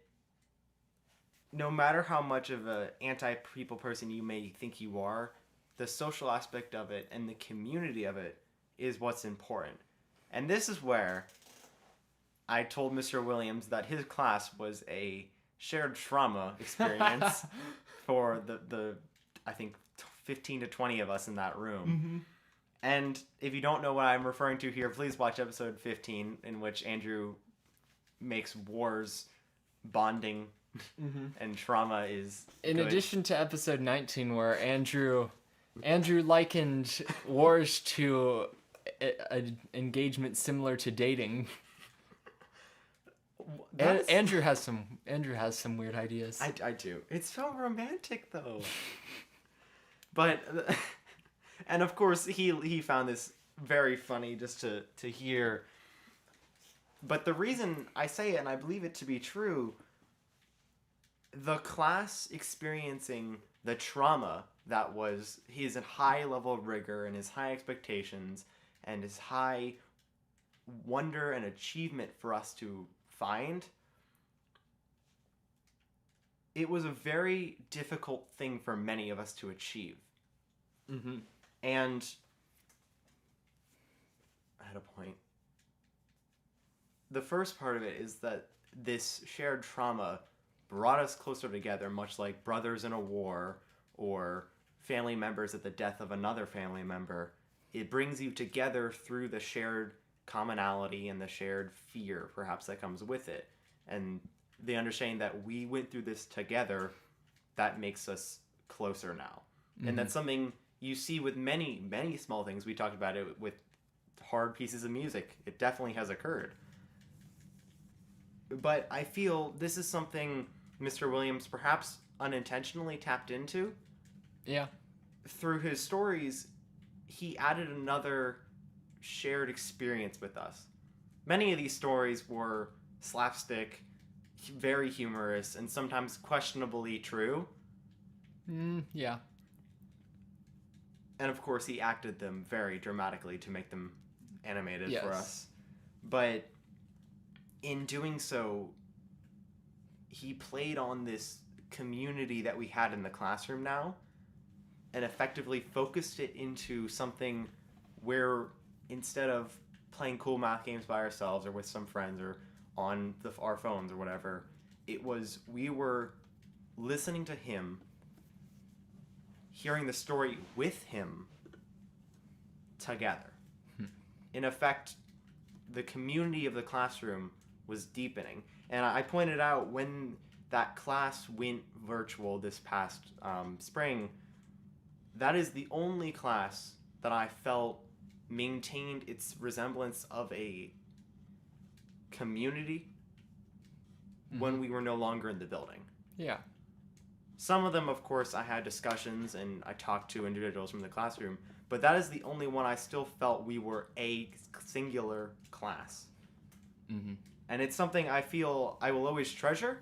no matter how much of an anti-people person you may think you are, the social aspect of it and the community of it is what's important. And this is where I told Mr. Williams that his class was a shared trauma experience for the I think 15 to 20 of us in that room. Mm-hmm. And if you don't know what I'm referring to here, please watch episode 15, in which Andrew makes wars bonding and trauma is In good. addition to episode 19, where Andrew likened wars to an engagement similar to dating. Andrew has some weird ideas. I do. It's so romantic though. But and of course he found this very funny just to hear. But the reason I say it, and I believe it to be true, the class experiencing the trauma that was his high level of rigor and his high expectations and his high wonder and achievement for us to find, it was a very difficult thing for many of us to achieve. Mm-hmm. And I had a point. The first part of it is that this shared trauma brought us closer together, much like brothers in a war or family members at the death of another family member. It brings you together through the shared commonality and the shared fear, perhaps, that comes with it. And the understanding that we went through this together, that makes us closer now. Mm-hmm. And that's something you see with many, many small things. We talked about it with hard pieces of music. It definitely has occurred. But I feel this is something Mr. Williams perhaps unintentionally tapped into. Yeah. Through his stories, he added another shared experience with us. Many of these stories were slapstick, very humorous, and sometimes questionably true. Yeah. And of course, he acted them very dramatically to make them animated Yes. for us. But in doing so, he played on this community that we had in the classroom now and effectively focused it into something where instead of playing cool math games by ourselves or with some friends or on our phones or whatever, we were listening to him, hearing the story with him together. In effect, the community of the classroom was deepening. And I pointed out when that class went virtual this past spring, that is the only class that I felt maintained its resemblance of a community when we were no longer in the building. Yeah. Some of them, of course, I had discussions and I talked to individuals from the classroom, but that is the only one I still felt we were a singular class. Mm-hmm. And it's something I feel I will always treasure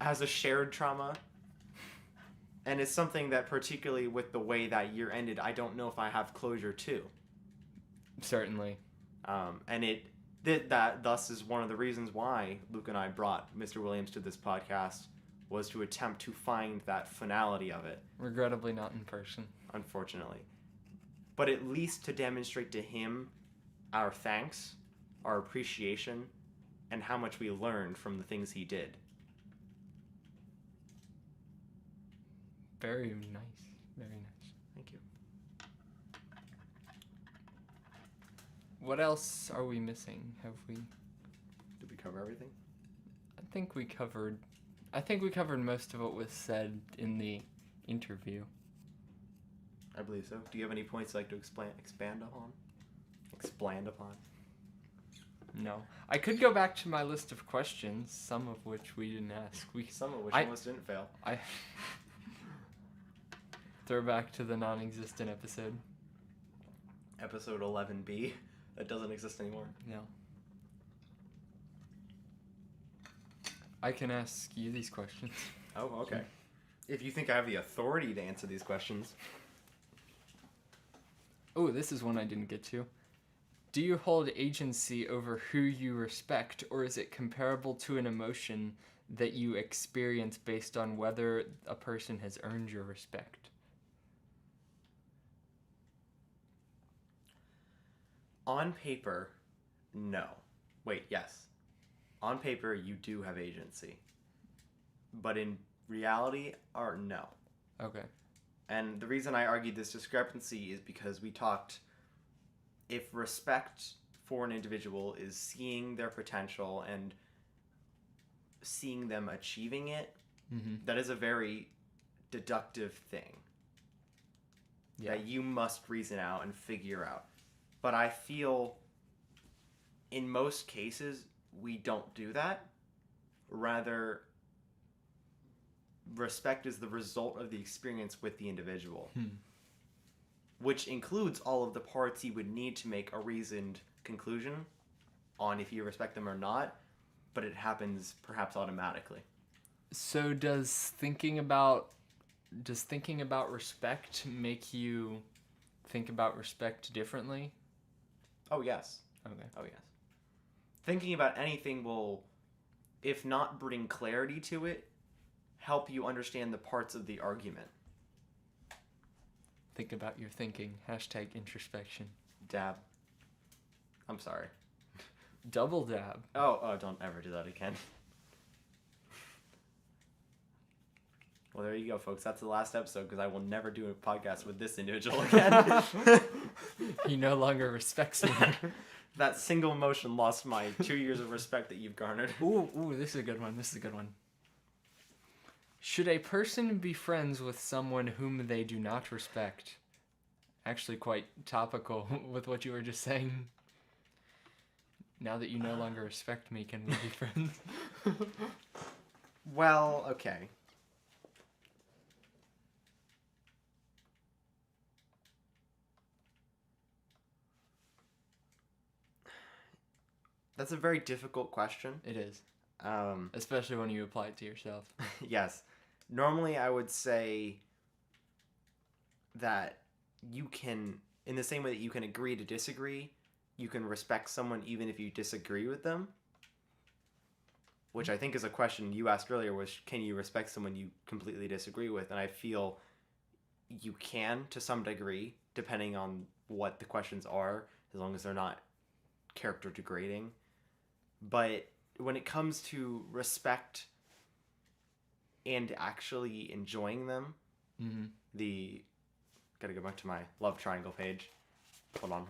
as a shared trauma. And it's something that, particularly with the way that year ended, I don't know if I have closure to. Certainly. And that thus is one of the reasons why Luke and I brought Mr. Williams to this podcast, was to attempt to find that finality of it. Regrettably not in person. Unfortunately. But at least to demonstrate to him our thanks, our appreciation, and how much we learned from the things he did. Very nice. Very nice. Thank you. What else are we missing? Have we... Did we cover everything? I think we covered most of what was said in the interview. I believe so. Do you have any points you'd like to expand upon? Expand upon? No. I could go back to my list of questions, some of which we didn't ask. Some of which almost didn't fail. Throw back to the non-existent episode. Episode 11B. That doesn't exist anymore. No. I can ask you these questions. Oh, okay. If you think I have the authority to answer these questions. Oh, this is one I didn't get to. Do you hold agency over who you respect, or is it comparable to an emotion that you experience based on whether a person has earned your respect? On paper, no. Wait, yes. On paper, you do have agency. But in reality, no. Okay. And the reason I argued this discrepancy is because we talked, if respect for an individual is seeing their potential and seeing them achieving it, that is a very deductive thing. Yeah. That you must reason out and figure out. But I feel in most cases, we don't do that. Rather, respect is the result of the experience with the individual, which includes all of the parts you would need to make a reasoned conclusion on if you respect them or not, but it happens perhaps automatically. So does thinking about respect make you think about respect differently? Oh, yes. Okay. Oh, yes. Thinking about anything will, if not bring clarity to it, help you understand the parts of the argument. Think about your thinking. # introspection. Dab. I'm sorry. Double dab. Oh, don't ever do that again. Well, there you go, folks. That's the last episode, because I will never do a podcast with this individual again. He no longer respects me. That single emotion lost my 2 years of respect that you've garnered. Ooh, this is a good one. Should a person be friends with someone whom they do not respect? Actually quite topical with what you were just saying. Now that you no longer respect me, can we be friends? Well, okay. That's a very difficult question. It is. Especially when you apply it to yourself. Yes. Normally, I would say that you can, in the same way that you can agree to disagree, you can respect someone even if you disagree with them. Which I think is a question you asked earlier, was can you respect someone you completely disagree with? And I feel you can to some degree, depending on what the questions are, as long as they're not character degrading. But when it comes to respect and actually enjoying them, gotta go back to my love triangle page. Hold on.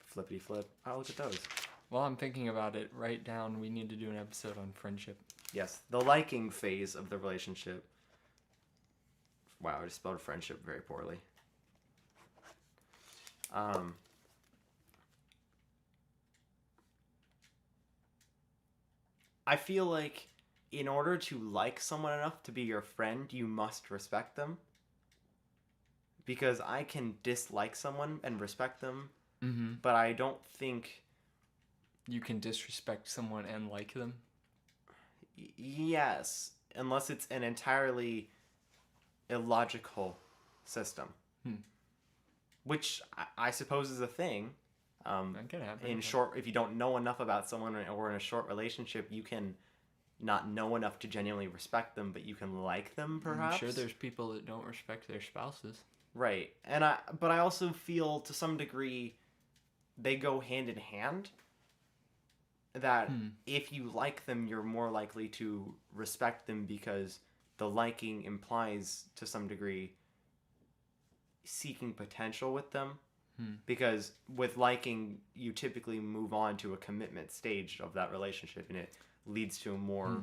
Flippity flip. Oh, look at those. While I'm thinking about it, write down we need to do an episode on friendship. Yes, the liking phase of the relationship. Wow, I just spelled friendship very poorly. I feel like in order to like someone enough to be your friend, you must respect them. Because I can dislike someone and respect them, but I don't think... You can disrespect someone and like them? Yes, unless it's an entirely illogical system. Which I suppose is a thing. That can happen. In short, if you don't know enough about someone or in a short relationship, you can not know enough to genuinely respect them, but you can like them, perhaps. I'm sure there's people that don't respect their spouses. Right. But I also feel to some degree they go hand in hand. That if you like them, you're more likely to respect them because the liking implies to some degree seeking potential with them. Because with liking, you typically move on to a commitment stage of that relationship, and it leads to a more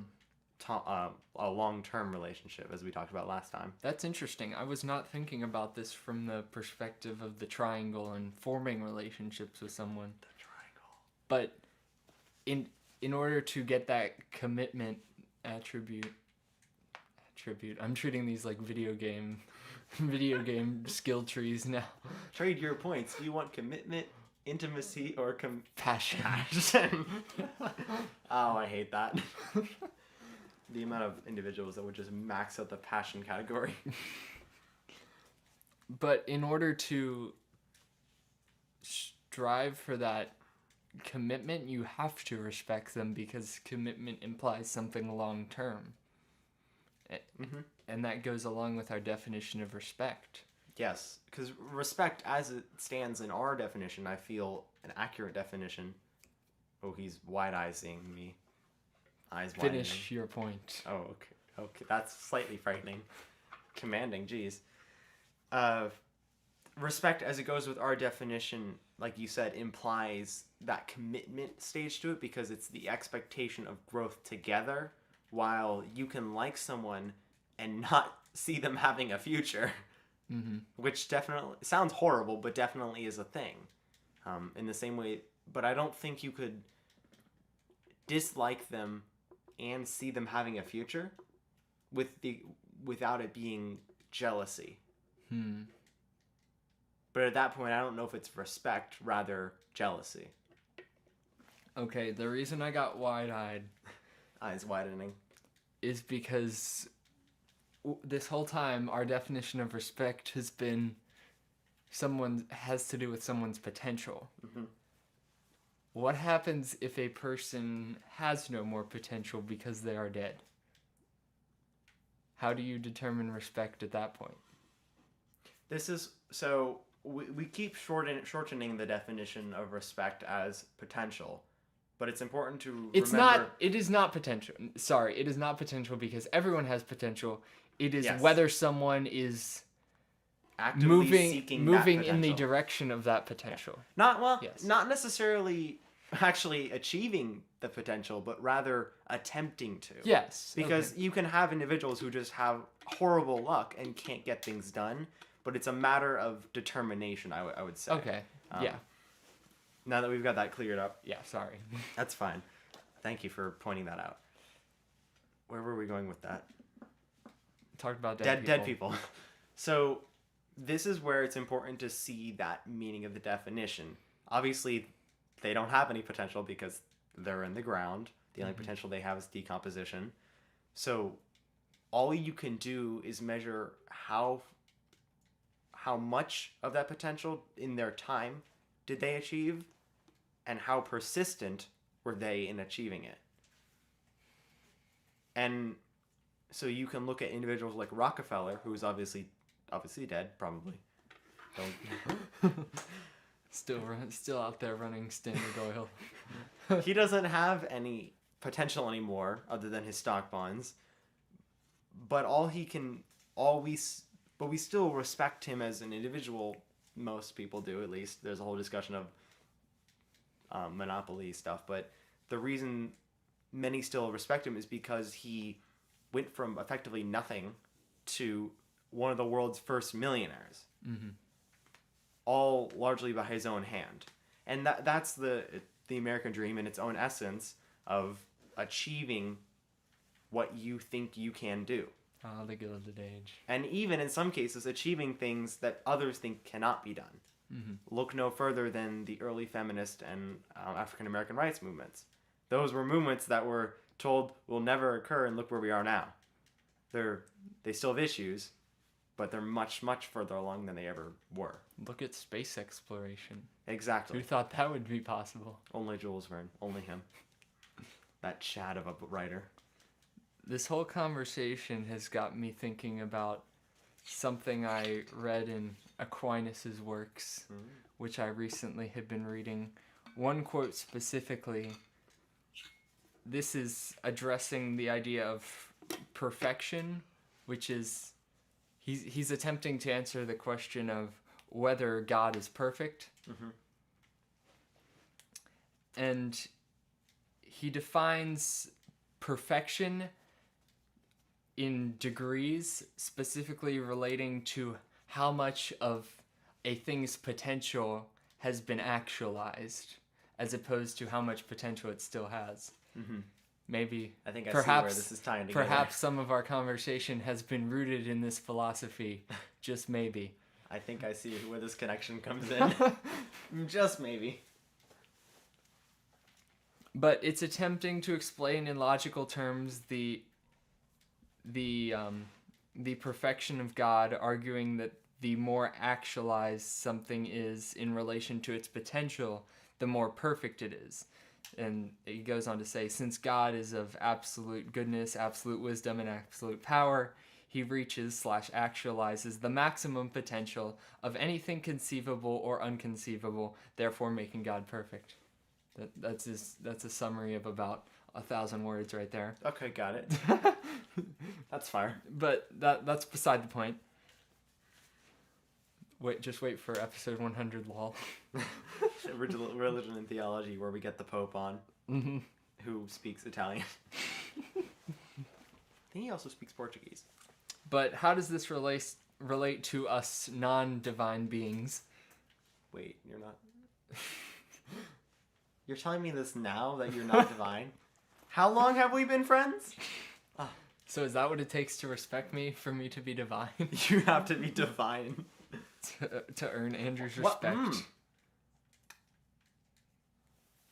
a long-term relationship, as we talked about last time. That's interesting. I was not thinking about this from the perspective of the triangle and forming relationships with someone. The triangle. But in order to get that commitment attribute, I'm treating these like video game skill trees now. Trade your points. Do you want commitment, intimacy, or passion? Oh, I hate that. The amount of individuals that would just max out the passion category. But in order to strive for that commitment, you have to respect them because commitment implies something long term. And that goes along with our definition of respect. Yes, because respect as it stands in our definition, I feel an accurate definition. Oh, he's wide-eyeing me. Eyes widening. Finish your point. Oh, okay. That's slightly frightening. Commanding, geez. Respect, as it goes with our definition, like you said, implies that commitment stage to it because it's the expectation of growth together, while you can like someone and not see them having a future, which definitely sounds horrible, but definitely is a thing. In the same way, but I don't think you could dislike them and see them having a future without it being jealousy. But at that point, I don't know if it's respect, rather jealousy. Okay, the reason I got wide-eyed, eyes widening, is because this whole time our definition of respect has been has to do with someone's potential. What happens if a person has no more potential because they are dead? How do you determine respect at that point? This is so we keep shortening the definition of respect as potential, but it's important to remember... It is not potential. Sorry, it is not potential because everyone has potential. It is whether someone is actively moving in the direction of that potential. Not necessarily actually achieving the potential, but rather attempting to. Yes. Because you can have individuals who just have horrible luck and can't get things done, but it's a matter of determination, I would say. Okay. Yeah. Now that we've got that cleared up. Yeah, sorry. That's fine. Thank you for pointing that out. Where were we going with that? Talked about dead people. So this is where it's important to see that meaning of the definition. Obviously, they don't have any potential because they're in the ground. The only potential they have is decomposition. So all you can do is measure how much of that potential in their time did they achieve, and how persistent were they in achieving it. And so you can look at individuals like Rockefeller, who's obviously dead, probably. Still out there running Standard Oil. He doesn't have any potential anymore other than his stock bonds. But we still respect him as an individual. Most people do, at least. There's a whole discussion of monopoly stuff, but the reason many still respect him is because he went from effectively nothing to one of the world's first millionaires. All largely by his own hand. And that's the American dream in its own essence of achieving what you think you can do. Oh, the Gilded Age. And even in some cases, achieving things that others think cannot be done. Look no further than the early feminist and African American rights movements. Those were movements that were told will never occur, and look where we are now. They still have issues, but they're much, much further along than they ever were. Look at space exploration. Exactly. Who thought that would be possible? Only Jules Verne. Only him. That Chad of a writer. This whole conversation has got me thinking about something I read in Aquinas' works, which I recently had been reading. One quote specifically, this is addressing the idea of perfection, which is, he's attempting to answer the question of whether God is perfect. And he defines perfection in degrees, specifically relating to how much of a thing's potential has been actualized, as opposed to how much potential it still has. Maybe, I think I see where this is tying together. Perhaps some of our conversation has been rooted in this philosophy. Just maybe. I think I see where this connection comes in. Just maybe. But it's attempting to explain in logical terms the perfection of God, arguing that the more actualized something is in relation to its potential, the more perfect it is. And he goes on to say, since God is of absolute goodness, absolute wisdom, and absolute power, he reaches/actualizes the maximum potential of anything conceivable or unconceivable, therefore making God perfect. That's a summary of about 1,000 words right there. Okay, got it. That's fire. But that's beside the point. Just wait for episode 100, lol. Religion and theology, where we get the Pope on, who speaks Italian. I think he also speaks Portuguese. But how does this relate to us non-divine beings? Wait, you're not... You're telling me this now, that you're not divine? How long have we been friends? So is that what it takes to respect me, for me to be divine? You have to be divine. to earn Andrew's respect.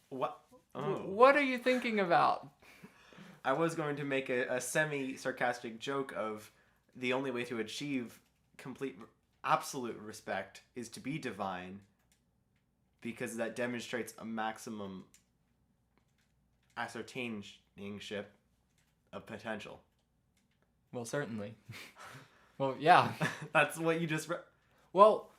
What? Oh. What are you thinking about? I was going to make a semi-sarcastic joke of the only way to achieve complete, absolute respect is to be divine, because that demonstrates a maximum ascertainingship of potential. Well, certainly. Well, yeah. That's what you just... Well,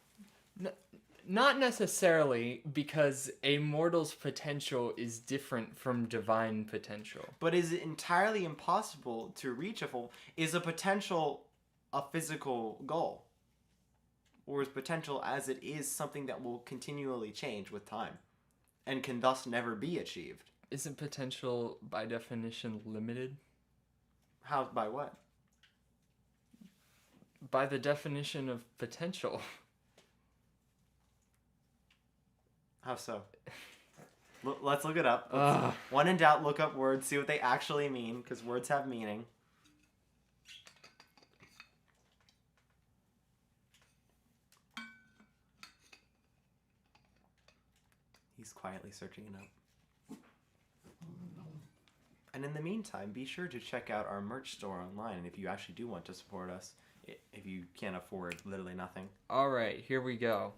not necessarily, because a mortal's potential is different from divine potential. But is it entirely impossible to reach a full... Is a potential a physical goal? Or is potential as it is something that will continually change with time and can thus never be achieved? Isn't potential, by definition, limited? How? By what? By the definition of potential. How so? Let's look it up. When in doubt, look up words, see what they actually mean, because words have meaning. He's quietly searching it up. And in the meantime, be sure to check out our merch store online, and if you actually do want to support us, if you can't afford literally nothing. All right, here we go.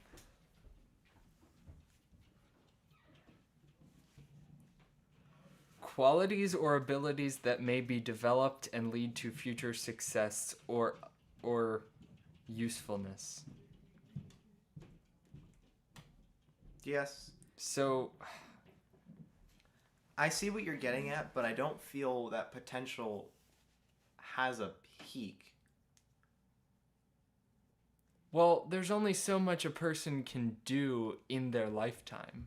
Qualities or abilities that may be developed and lead to future success or usefulness. Yes. So, I see what you're getting at, but I don't feel that potential has a peak. well, there's only so much a person can do in their lifetime.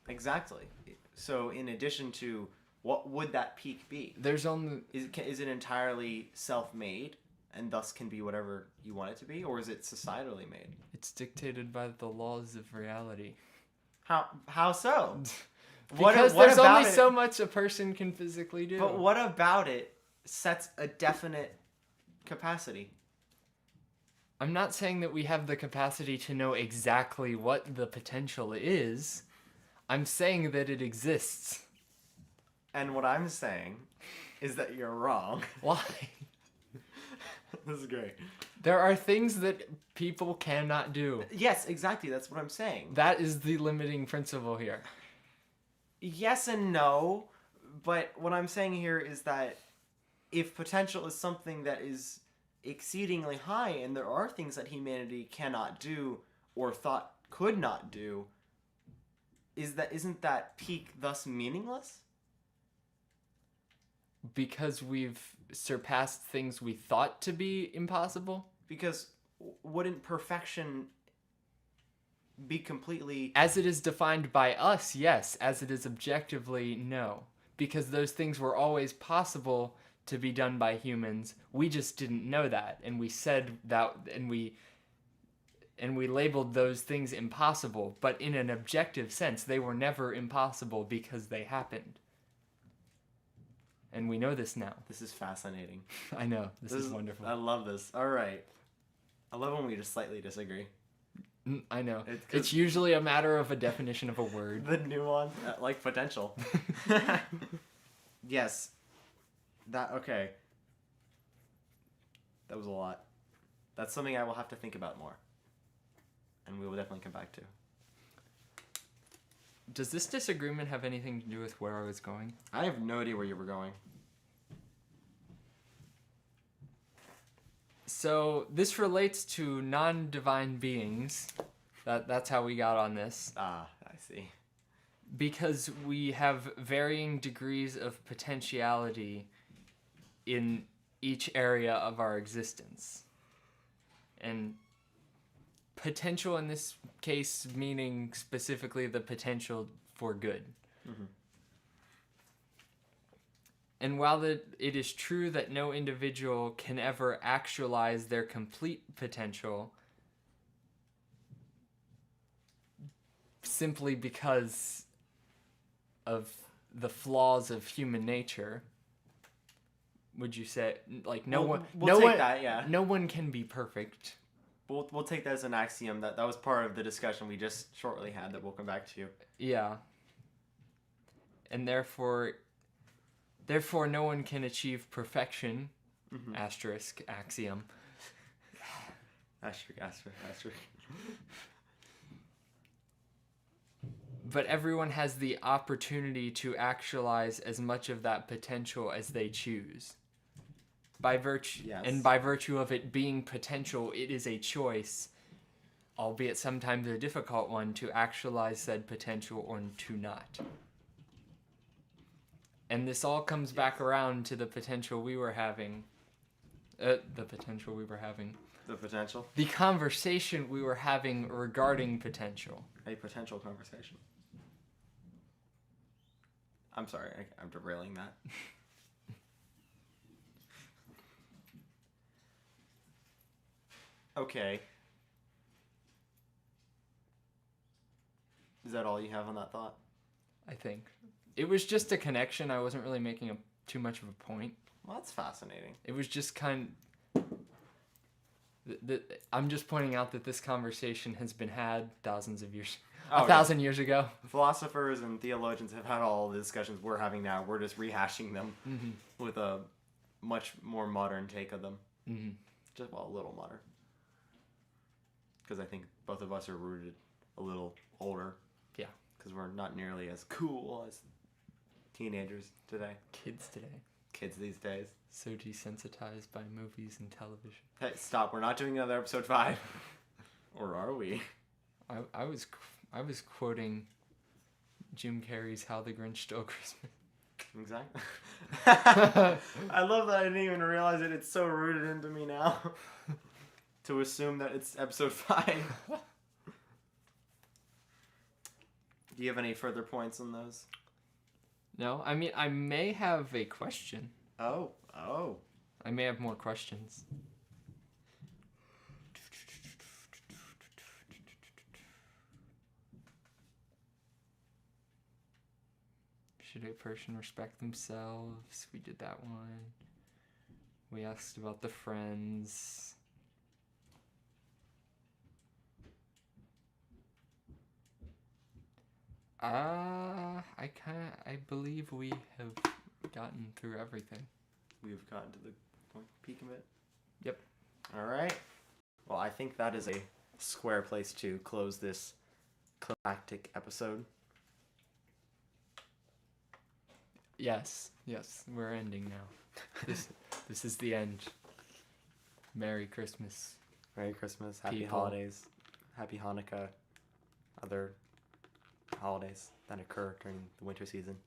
Exactly. So in addition to, what would that peak be? There's only... Is it entirely self-made and thus can be whatever you want it to be, or is it societally made? It's dictated by the laws of reality. How so? Because there's only so much a person can physically do. But what about it sets a definite capacity? I'm not saying that we have the capacity to know exactly what the potential is. I'm saying that it exists. And what I'm saying is that you're wrong. Why? This is great. There are things that people cannot do. Yes, exactly. That's what I'm saying. That is the limiting principle here. Yes and no, but what I'm saying here is that if potential is something that is exceedingly high and there are things that humanity cannot do or thought could not do, isn't that peak thus meaningless? Because we've surpassed things we thought to be impossible? Because wouldn't perfection be completely... As it is defined by us, yes. As it is objectively, no. Because those things were always possible to be done by humans. We just didn't know that. And we said that, and we labeled those things impossible. But in an objective sense, they were never impossible because they happened. And we know this now. This is fascinating. I know. This is wonderful. I love this. All right. I love when we just slightly disagree. I know. It's usually a matter of a definition of a word. The nuance, like potential. Yes. Okay. That was a lot. That's something I will have to think about more. And we will definitely come back to. Does this disagreement have anything to do with where I was going? I have no idea where you were going. So this relates to non-divine beings. That's how we got on this. Ah, I see. Because we have varying degrees of potentiality in each area of our existence. And potential in this case meaning specifically the potential for good. Mm-hmm. And while it is true that no individual can ever actualize their complete potential simply because of the flaws of human nature, would you say, like, no one can be perfect? We'll take that as an axiom. That was part of the discussion we just shortly had that we'll come back to. Yeah. And therefore no one can achieve perfection. Mm-hmm. Asterisk, axiom. Asterisk. But everyone has the opportunity to actualize as much of that potential as they choose. By virtue of it being potential, it is a choice, albeit sometimes a difficult one, to actualize said potential or to not. And this all comes back around to the potential we were having. The conversation we were having regarding potential. A potential conversation. I'm sorry, I'm derailing that. Okay. Is that all you have on that thought? I think. It was just a connection. I wasn't really making too much of a point. Well, that's fascinating. It was just I'm just pointing out that this conversation has been had thousands of years. Oh, 1,000 years ago. Philosophers and theologians have had all the discussions we're having now. We're just rehashing them with a much more modern take of them. Mm-hmm. Just, well, a little modern. Because I think both of us are rooted a little older. Yeah. Because we're not nearly as cool as teenagers today. Kids today. Kids these days. So desensitized by movies and television. Hey, stop. We're not doing another episode 5. Or are we? I was quoting Jim Carrey's How the Grinch Stole Christmas. Exactly. I love that I didn't even realize it. It's so rooted into me now. To assume that it's episode 5. Do you have any further points on those? No, I mean, I may have a question. Oh. I may have more questions. Should a person respect themselves? We did that one. We asked about the friends. I believe we have gotten through everything. We've gotten to the peak of it. Yep. All right. Well, I think that is a square place to close this climactic episode. Yes, we're ending now. This is the end. Merry Christmas. Merry Christmas, happy People. holidays, happy Hanukkah, other holidays that occur during the winter season.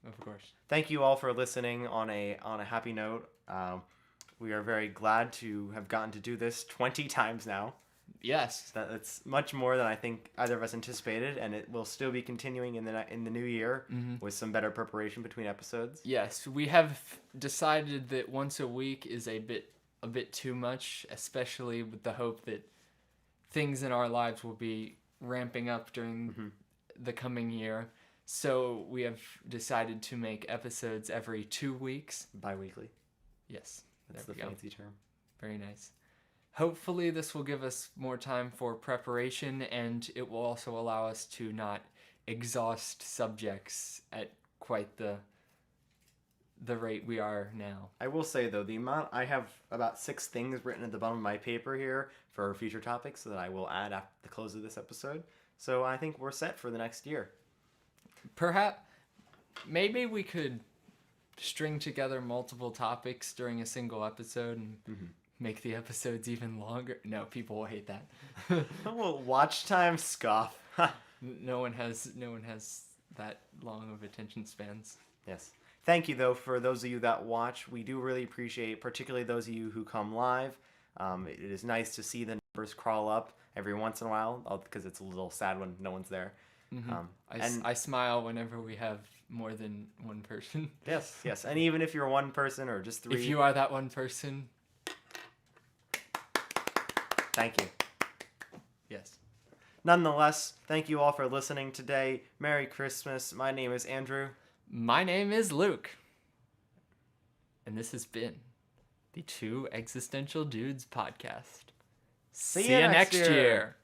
Of course. Thank you all for listening on a happy note. We are very glad to have gotten to do this 20 times now. Yes. That's much more than I think either of us anticipated, and it will still be continuing in the new year with some better preparation between episodes. Yes, we have decided that once a week is a bit too much, especially with the hope that things in our lives will be ramping up during the coming year. So we have decided to make episodes every 2 weeks. Bi-weekly. Yes. That's the fancy term. Very nice. Hopefully this will give us more time for preparation, and it will also allow us to not exhaust subjects at quite the rate we are now. I will say, though, I have about 6 things written at the bottom of my paper here for future topics that I will add after the close of this episode. So I think we're set for the next year. Maybe we could string together multiple topics during a single episode and make the episodes even longer. No, people will hate that. Oh, watch time, scoff. No one has that long of attention spans. Yes. Thank you, though, for those of you that watch. We do really appreciate, particularly those of you who come live. It is nice to see the numbers crawl up every once in a while, because it's a little sad when no one's there. I smile whenever we have more than one person. Yes. And even if you're one person or just 3. If you are that one person. Thank you. Yes. Nonetheless, thank you all for listening today. Merry Christmas. My name is Andrew. My name is Luke. And this has been the Two Existential Dudes podcast. See you next year.